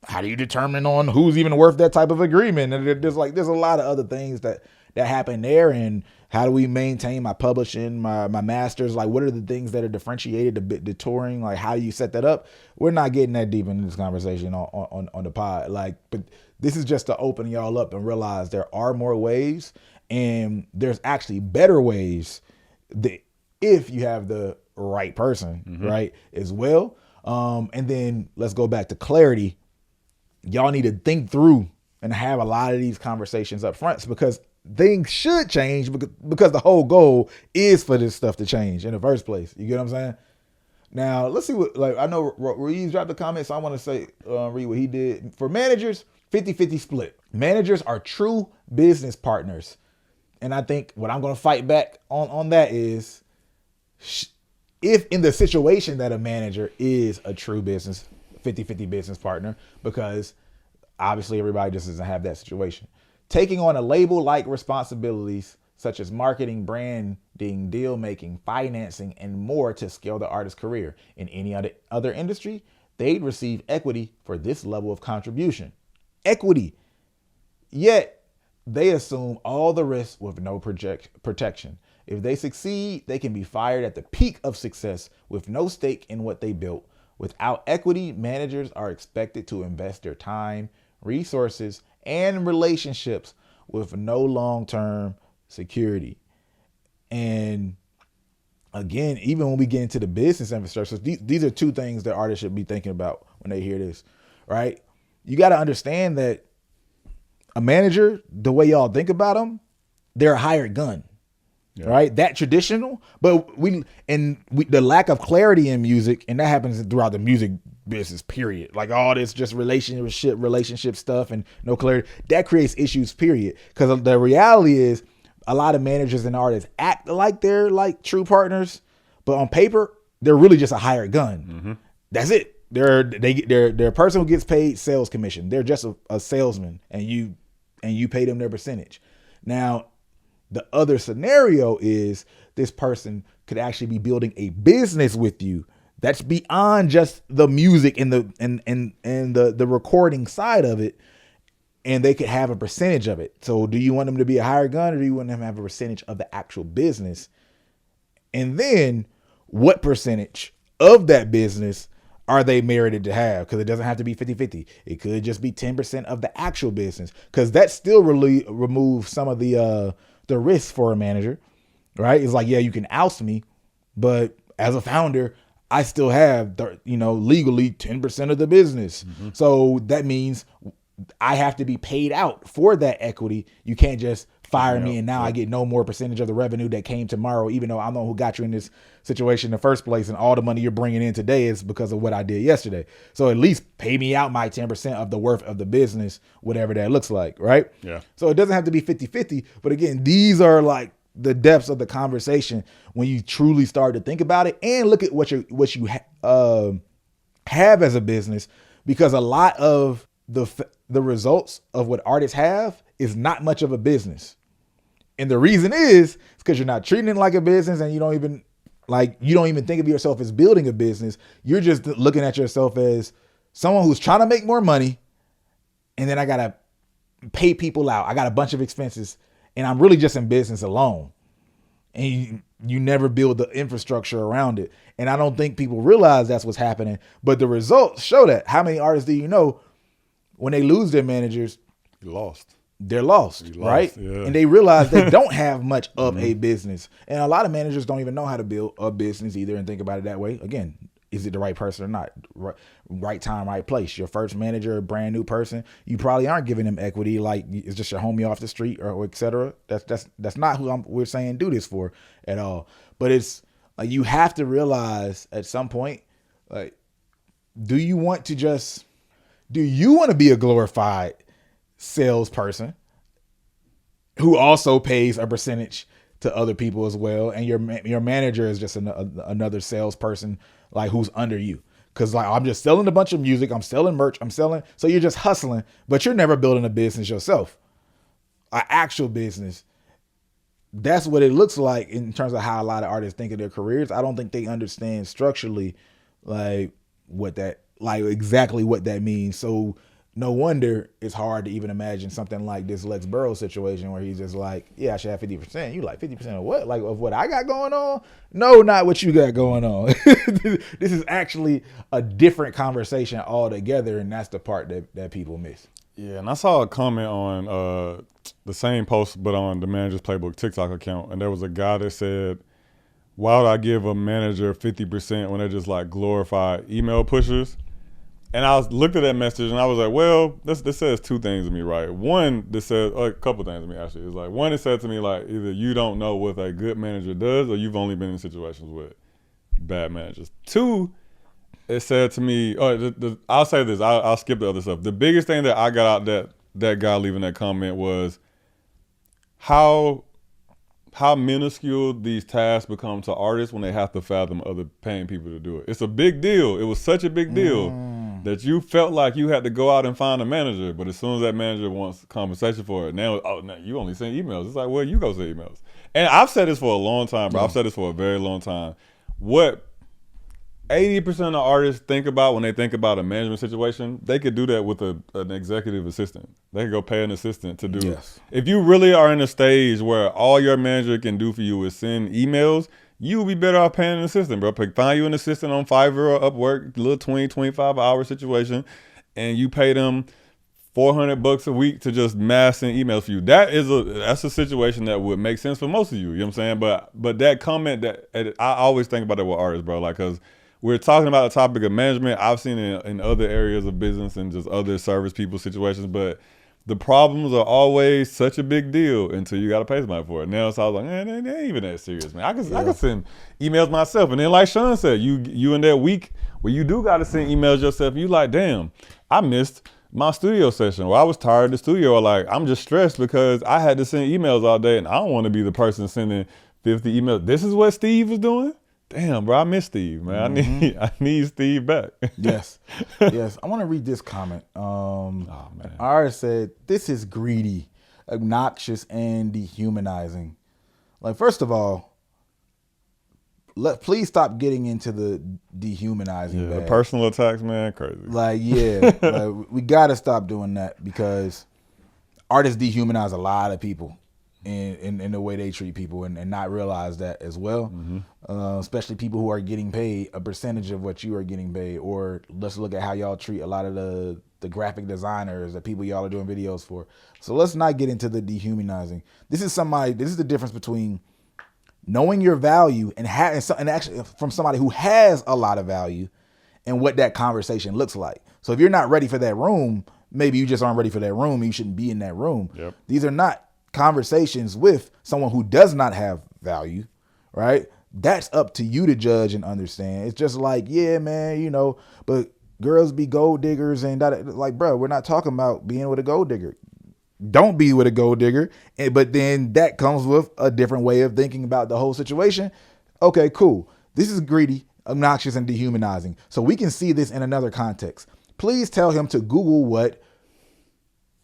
how do you determine on who's even worth that type of agreement? And there's a lot of other things that happen there. And how do we maintain my publishing, my masters? Like, what are the things that are differentiated, the touring? Like, how do you set that up? We're not getting that deep into this conversation on the pod. Like, but this is just to open y'all up and realize there are more ways, and there's actually better ways if you have the right person, right, as well. And then let's go back to clarity. Y'all need to think through and have a lot of these conversations up front because things should change because the whole goal is for this stuff to change in the first place. You get what I'm saying? Now, let's see what, like, I know Ruiz dropped a comment, so I want to say, read what he did. For managers, 50-50 split. Managers are true business partners. And I think what I'm going to fight back on that is, if in the situation that a manager is a true 50-50 business partner, because obviously everybody just doesn't have that situation. Taking on a label-like responsibilities such as marketing, branding, deal making, financing, and more to scale the artist's career. In any other industry, they'd receive equity for this level of contribution. Equity. Yet they assume all the risks with no protection. If they succeed, they can be fired at the peak of success with no stake in what they built. Without equity, managers are expected to invest their time, resources, and relationships with no long-term security. And again, even when we get into the business infrastructure, these are two things that artists should be thinking about when they hear this, right? You got to understand that a manager, the way y'all think about them, they're a hired gun. Yeah. Right, that traditional, but the lack of clarity in music, and that happens throughout the music business, period. Like all this just relationship stuff and no clarity, that creates issues, period. Because the reality is, a lot of managers and artists act like they're like true partners, but on paper, they're really just a hired gun. That's it. They're a person who gets paid sales commission. They're just a salesman, and you pay them their percentage. Now, the other scenario is this person could actually be building a business with you that's beyond just the music and the recording side of it, and they could have a percentage of it. So do you want them to be a hired gun, or do you want them to have a percentage of the actual business? And then what percentage of that business are they merited to have? Because it doesn't have to be 50-50. It could just be 10% of the actual business, because that still really removes some of the risk for a manager, right? It's like, yeah, you can oust me, but as a founder, I still have, legally 10% of the business. So that means I have to be paid out for that equity. You can't just fire me and now I get no more percentage of the revenue that came tomorrow, even though I'm the one who got you in this situation in the first place, and all the money you're bringing in today is because of what I did yesterday. So at least pay me out my 10% of the worth of the business, whatever that looks like, right? Yeah. So it doesn't have to be 50-50, but again, these are like the depths of the conversation when you truly start to think about it and look at what you have as a business, because a lot of the results of what artists have is not much of a business. And the reason is because you're not treating it like a business, and you don't even think of yourself as building a business. You're just looking at yourself as someone who's trying to make more money, and then I got to pay people out. I got a bunch of expenses, and I'm really just in business alone. And you never build the infrastructure around it. And I don't think people realize that's what's happening. But the results show that. How many artists do you know, when they lose their managers, they're lost, right? Yeah. And they realize they don't have much of a business. And a lot of managers don't even know how to build a business either and think about it that way. Again, is it the right person or not? Right time, right place. Your first manager, a brand new person, you probably aren't giving them equity like it's just your homie off the street or et cetera. That's not who we're saying do this for at all. But it's Like, you have to realize at some point, like, do you want to be a glorified salesperson who also pays a percentage to other people as well, and your manager is just another salesperson like who's under you? Because like, I'm just selling a bunch of music, I'm selling merch, so you're just hustling, but you're never building a business yourself, an actual business. That's what it looks like in terms of how a lot of artists think of their careers. I don't think they understand structurally like exactly what that means. So no wonder it's hard to even imagine something like this Lex Burrow situation where he's just like, yeah, I should have 50%. You like 50% of what? Like of what I got going on? No, not what you got going on. This is actually a different conversation altogether, and that's the part that people miss. Yeah, and I saw a comment on the same post, but on the Manager's Playbook TikTok account, and there was a guy that said, why would I give a manager 50% when they're just like glorified email pushers? And I looked at that message and I was like, well, this says two things to me, right? One, this says a couple things to me actually. It's like, one, it said to me like, either you don't know what a good manager does, or you've only been in situations with bad managers. Two, it said to me, I'll say this, I'll skip the other stuff. The biggest thing that I got out that guy leaving that comment was how minuscule these tasks become to artists when they have to fathom other paying people to do it. It's a big deal. It was such a big deal that you felt like you had to go out and find a manager, but as soon as that manager wants compensation for it, now you only send emails. It's like, well, you go send emails. And I've said this for a long time, bro. I've said this for a very long time. What 80% of artists think about when they think about a management situation, they could do that with an executive assistant. They could go pay an assistant to do it. If you really are in a stage where all your manager can do for you is send emails, you would be better off paying an assistant, bro. Find you an assistant on Fiverr or Upwork, a little 20, 25-hour situation, and you pay them $400 a week to just mass send emails for you. That's a situation that would make sense for most of you. You know what I'm saying? But that comment, that I always think about it with artists, bro. Like, cause we're talking about the topic of management. I've seen it in other areas of business and just other service people situations, but the problems are always such a big deal until you got to pay somebody for it. Now it's all like, man, they ain't even that serious, man. I can send emails myself. And then like Sean said, you in that week where you do got to send emails yourself, you like, damn, I missed my studio session, or I was tired of the studio, or like, I'm just stressed because I had to send emails all day and I don't want to be the person sending 50 emails. This is what Steve was doing? Damn, bro, I miss Steve, man. I need Steve back. Yes. I want to read this comment. Man. Artist said, this is greedy, obnoxious, and dehumanizing. Like, first of all, please stop getting into the dehumanizing. The personal attacks, man, crazy. Like, like, we got to stop doing that, because artists dehumanize a lot of people in the way they treat people, and not realize that as well. Especially people who are getting paid a percentage of what you are getting paid. Or let's look at how y'all treat a lot of the graphic designers, the people y'all are doing videos for. So let's not get into the dehumanizing. This is the difference between knowing your value and actually from somebody who has a lot of value, and what that conversation looks like. So if you're not ready for that room, maybe you just aren't ready for that room, and you shouldn't be in that room. Yep. These are not conversations with someone who does not have value, right? That's up to you to judge and understand. It's just like, yeah, man, but girls be gold diggers and that. Like, bro, we're not talking about being with a gold digger. Don't be with a gold digger. But then that comes with a different way of thinking about the whole situation. Okay, cool. This is greedy, obnoxious, and dehumanizing. So we can see this in another context. Please tell him to Google what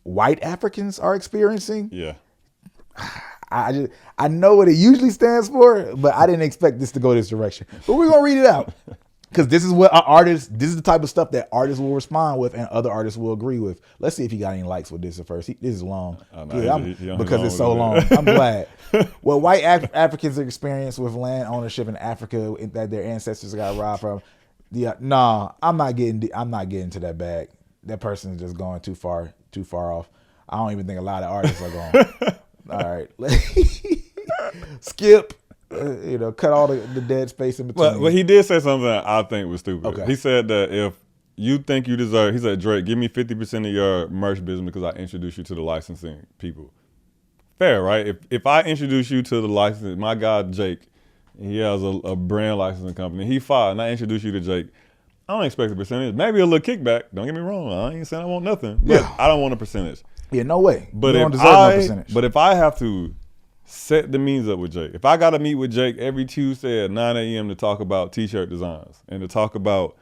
white Africans are experiencing. Yeah. I know what it usually stands for, but I didn't expect this to go this direction. But we're gonna read it out, because this is what this is the type of stuff that artists will respond with, and other artists will agree with. Let's see if he got any likes with this at first. This is long. Because it's so long. I'm glad. What white Africans experience with land ownership in Africa that their ancestors got robbed from. Yeah, no, I'm not getting to that bag. That person is just going too far off. I don't even think a lot of artists are going. All right, skip. Cut all the dead space in between. But he did say something that I think was stupid. Okay. He said that if you think you deserve, he said, Drake, give me 50% of your merch business because I introduced you to the licensing people. Fair, right? If I introduce you to the licensing, my guy Jake He has a brand licensing company. He filed, and I introduced you to Jake. I don't expect a percentage. Maybe a little kickback. Don't get me wrong. I ain't saying I want nothing, but I don't want a percentage. Yeah, no way. But you don't if deserve no percentage. But if I have to set the means up with Jake, if I got to meet with Jake every Tuesday at 9 a.m. to talk about t-shirt designs and to talk about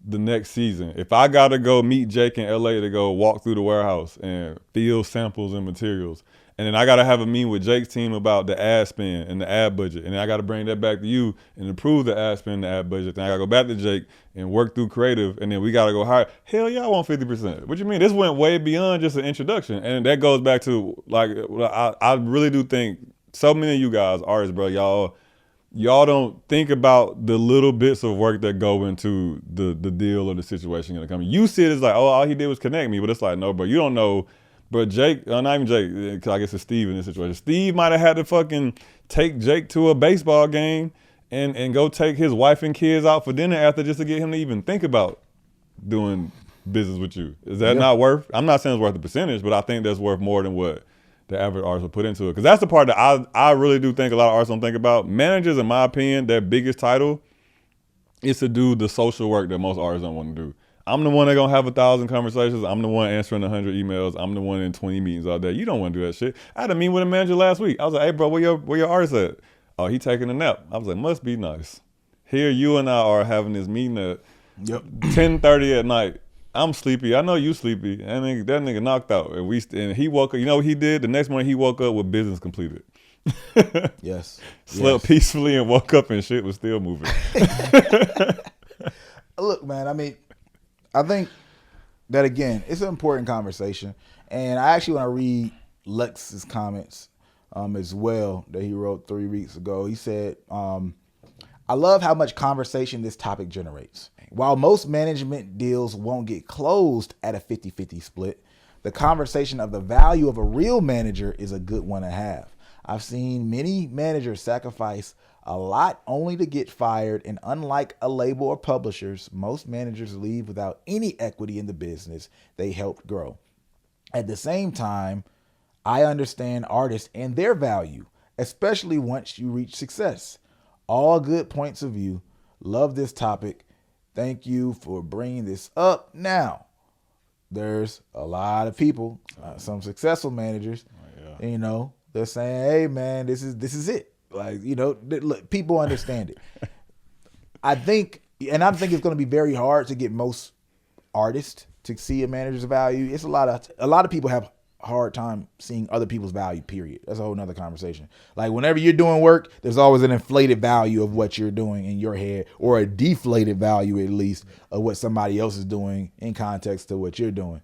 the next season, if I got to go meet Jake in LA to go walk through the warehouse and feel samples and materials, and then I got to have a meeting with Jake's team about the ad spend and the ad budget, and then I got to bring that back to you and improve the ad spend and the ad budget, then I got to go back to Jake and work through creative, and then we got to go higher. Hell yeah, I want 50%. What you mean? This went way beyond just an introduction, and that goes back to, like, I really do think so many of you guys, artists, bro, y'all don't think about the little bits of work that go into the deal or the situation in the company. You see it as like, oh, all he did was connect me, but it's like, no, bro, you don't know. But Jake, not even Jake, because I guess it's Steve in this situation. Steve might have had to fucking take Jake to a baseball game and go take his wife and kids out for dinner after just to get him to even think about doing business with you. Is that not worth? I'm not saying it's worth the percentage, but I think that's worth more than what the average artist will put into it. Because that's the part that I really do think a lot of artists don't think about. Managers, in my opinion, their biggest title is to do the social work that most artists don't want to do. I'm the one that's gonna have 1,000 conversations. I'm the one answering 100 emails. I'm the one in 20 meetings all day. You don't want to do that shit. I had a meeting with a manager last week. I was like, hey, bro, where your artist at? Oh, he taking a nap. I was like, must be nice. Here you and I are having this meeting at 10:30 at night. I'm sleepy. I know you sleepy. That nigga knocked out. And he woke up. You know what he did? The next morning he woke up with business completed. Yes. Slept peacefully and woke up and shit was still moving. Look, man, I mean, I think that, again, it's an important conversation. And I actually want to read Lex's comments as well that he wrote 3 weeks ago. He said, I love how much conversation this topic generates. While most management deals won't get closed at a 50-50 split, the conversation of the value of a real manager is a good one to have. I've seen many managers sacrifice a lot only to get fired, and unlike a label or publishers, most managers leave without any equity in the business they helped grow. At the same time, I understand artists and their value, especially once you reach success. All good points of view. Love this topic. Thank you for bringing this up. Now, there's a lot of people, some successful managers, you know, they're saying, hey, man, this is it. Like, you know, look, people understand it. I think it's going to be very hard to get most artists to see a manager's value. It's a lot of people have a hard time seeing other people's value, period. That's a whole nother conversation. Like, whenever you're doing work, there's always an inflated value of what you're doing in your head, or a deflated value, at least, of what somebody else is doing in context to what you're doing.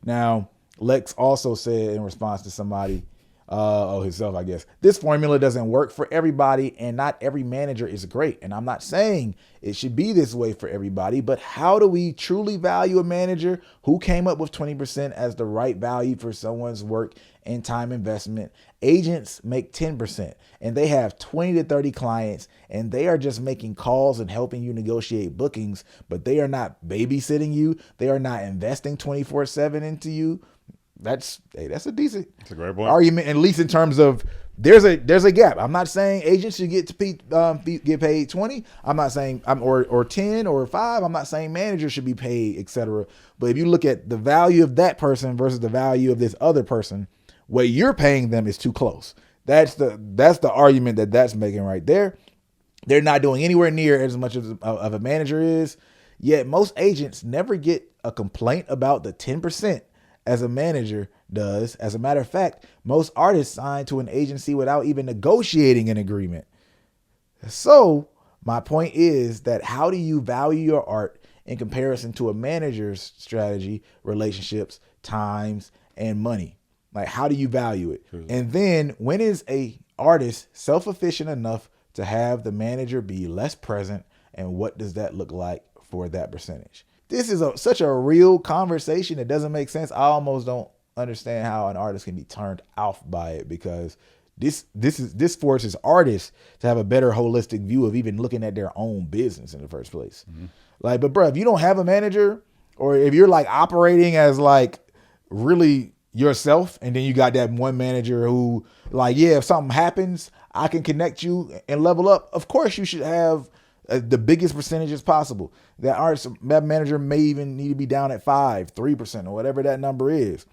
Now, Lex also said in response to somebody, himself, I guess, this formula doesn't work for everybody, and not every manager is great. And I'm not saying it should be this way for everybody, but how do we truly value a manager? Who came up with 20% as the right value for someone's work and time investment? Agents make 10%, and they have 20 to 30 clients, and they are just making calls and helping you negotiate bookings, but they are not babysitting you. They are not investing 24/7 into you. That's a decent great point. argument, at least in terms of there's a gap. I'm not saying agents should get paid 20. I'm not saying or 10 or 5. I'm not saying managers should be paid, etc. But if you look at the value of that person versus the value of this other person, what you're paying them is too close. That's the argument that's making right there. They're not doing anywhere near as much of a manager is. Yet most agents never get a complaint about the 10%. As a manager does. As a matter of fact, most artists sign to an agency without even negotiating an agreement. So my point is that how do you value your art in comparison to a manager's strategy, relationships, times, and money? Like, how do you value it? And then when is a artist self-efficient enough to have the manager be less present, and what does that look like for that percentage? This is such a real conversation. It doesn't make sense. I almost don't understand how an artist can be turned off by it, because this forces artists to have a better holistic view of even looking at their own business in the first place. Mm-hmm. Like, but bro, if you don't have a manager, or if you're like operating as like really yourself, and then you got that one manager who, like, yeah, if something happens, I can connect you and level up. Of course, you should have the biggest percentages possible. That manager may even need to be down at 5%, 3%, or whatever that number is.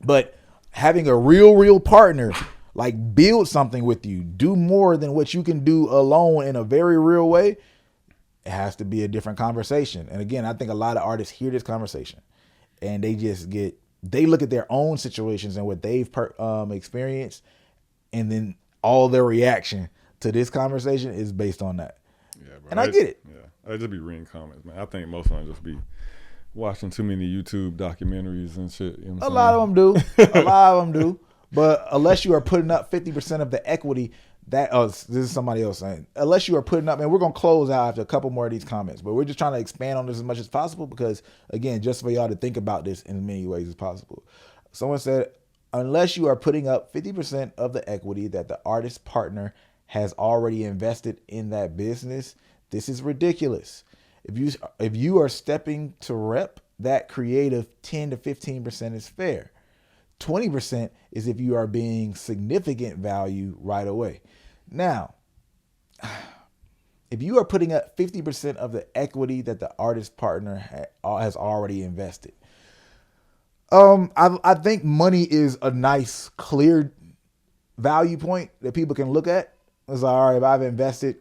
But having a real partner, like build something with you, do more than what you can do alone in a very real way, it has to be a different conversation. And again, I think a lot of artists hear this conversation and they look at their own situations and what they've experienced, and then all their reaction to this conversation is based on that. Yeah, bro. And I get it. Yeah, I just be reading comments, man. I think most of them just be watching too many YouTube documentaries and shit. You know A lot of them do. A lot of them do. But unless you are putting up 50% of the equity, this is somebody else saying, unless you are putting up, and we're going to close out after a couple more of these comments, but we're just trying to expand on this as much as possible because, again, just for y'all to think about this in as many ways as possible. Someone said, unless you are putting up 50% of the equity that the artist partner has already invested in that business, this is ridiculous. If you are stepping to rep that creative, 10 to 15% is fair. 20% is if you are being significant value right away. Now, if you are putting up 50% of the equity that the artist partner has already invested, I think money is a nice, clear value point that people can look at. It's like, all right, if I've invested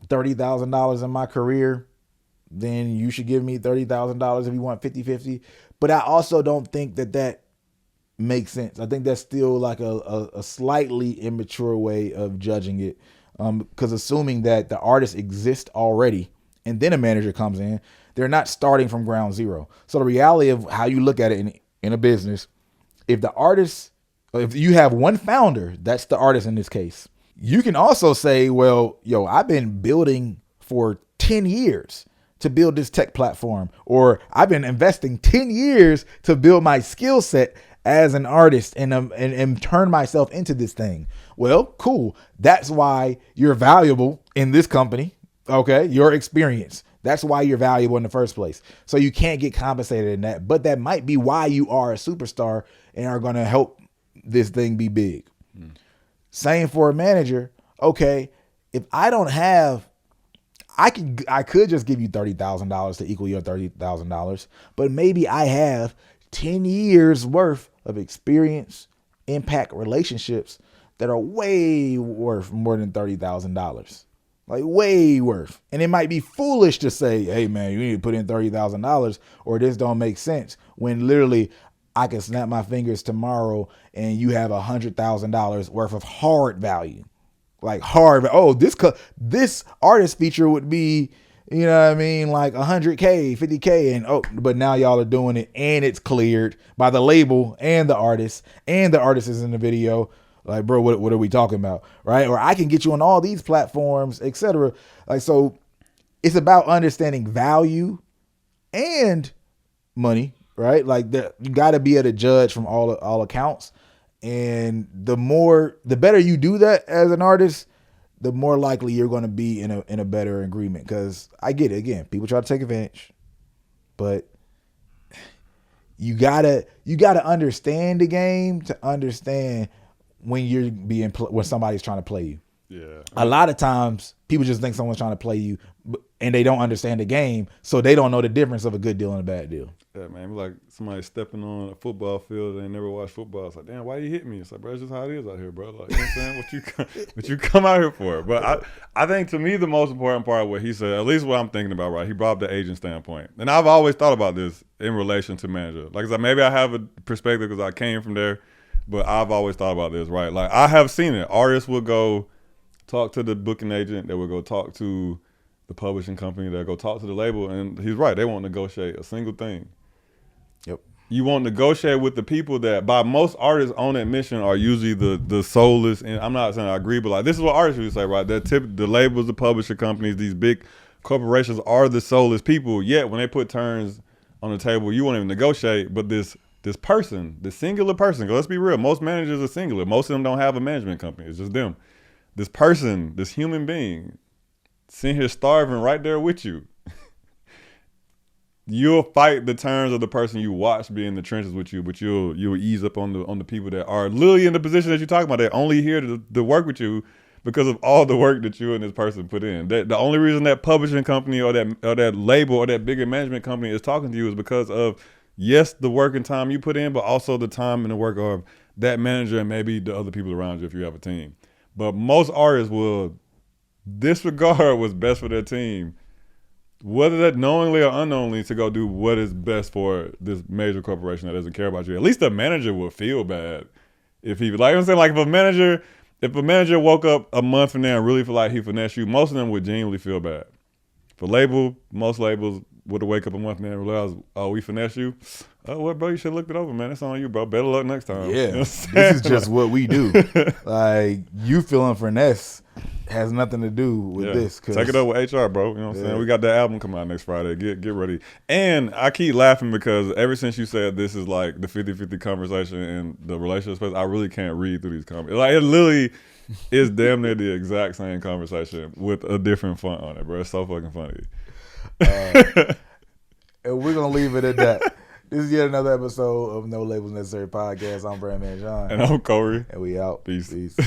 $30,000 in my career, then you should give me $30,000 if you want 50-50. But I also don't think that makes sense. I think that's still like a slightly immature way of judging it. Because assuming that the artist exists already and then a manager comes in, they're not starting from ground zero. So the reality of how you look at it in a business, if you have one founder, that's the artist in this case. You can also say, well, I've been building for 10 years to build this tech platform, or I've been investing 10 years to build my skill set as an artist and turn myself into this thing. Well, cool. That's why you're valuable in this company. Okay. Your experience. That's why you're valuable in the first place. So you can't get compensated in that, but that might be why you are a superstar and are going to help this thing be big. Same for a manager. Okay. If I don't have, I could just give you $30,000 to equal your $30,000, but maybe I have 10 years worth of experience, impact, relationships that are way worth more than $30,000, like way worth. And it might be foolish to say, hey man, you need to put in $30,000 or this don't make sense, when literally I can snap my fingers tomorrow and you have $100,000 worth of hard value. Like hard. Oh, this artist feature would be, you know what I mean, like 100K, 50K, and but now y'all are doing it and it's cleared by the label and the artist is in the video. Like, bro, what are we talking about, right? Or I can get you on all these platforms, etc. Like, so it's about understanding value and money, right? Like, you got to be able to judge from all accounts. And the better you do that as an artist, the more likely you're going to be in a better agreement. Because I get it, again, people try to take advantage, but you gotta understand the game to understand when somebody's trying to play you. Yeah. A lot of times people just think someone's trying to play you and they don't understand the game, so they don't know the difference of a good deal and a bad deal. Yeah, man. Like somebody stepping on a football field and they never watched football. It's like, damn, why you hit me? It's like, bro, it's just how it is out here, bro. Like, you know what I'm saying? What you come out here for? But I think to me the most important part of what he said, at least what I'm thinking about, right? He brought up the agent standpoint. And I've always thought about this in relation to manager. Like I said, maybe I have a perspective because I came from there, but I've always thought about this, right? Like I have seen it. Artists will go talk to the booking agent, they will go talk to the publishing company, they'll go talk to the label, and he's right, they won't negotiate a single thing. Yep. You won't negotiate with the people that, by most artists on admission, are usually the soulless, and I'm not saying I agree, but like this is what artists usually say, right? The labels, the publisher companies, these big corporations are the soulless people, yet when they put terms on the table, you won't even negotiate, but this person, the singular person, 'cause let's be real, most managers are singular. Most of them don't have a management company, it's just them. This person, this human being, sitting here starving right there with you. you'll fight the turns of the person you watch be in the trenches with you, but you'll ease up on the people that are literally in the position that you're talking about. They're only here to work with you because of all the work that you and this person put in. That the only reason that publishing company or that label or that bigger management company is talking to you is because of, yes, the work and time you put in, but also the time and the work of that manager and maybe the other people around you if you have a team. But most artists will disregard what's best for their team, whether that knowingly or unknowingly, to go do what is best for this major corporation that doesn't care about you. At least the manager will feel bad if he, like I'm saying, like if a manager woke up a month from now and really feel like he finessed you, most of them would genuinely feel bad. Most labels would wake up a month from now and realize, oh, we finessed you. Oh, what, bro? You should have looked it over, man. That's on you, bro. Better luck next time. Yeah, You know this is just what we do. Like, you feeling finesse has nothing to do with this. Take it up with HR, bro. You know what I'm saying? We got that album coming out next Friday. Get ready. And I keep laughing because ever since you said this is like the 50-50 conversation in the relationship space, I really can't read through these comments. Like, it literally is damn near the exact same conversation with a different font on it, bro. It's so fucking funny. And we're going to leave it at that. This is yet another episode of No Labels Necessary Podcast. I'm Brandman John. And I'm Corey. And we out. Peace. Peace.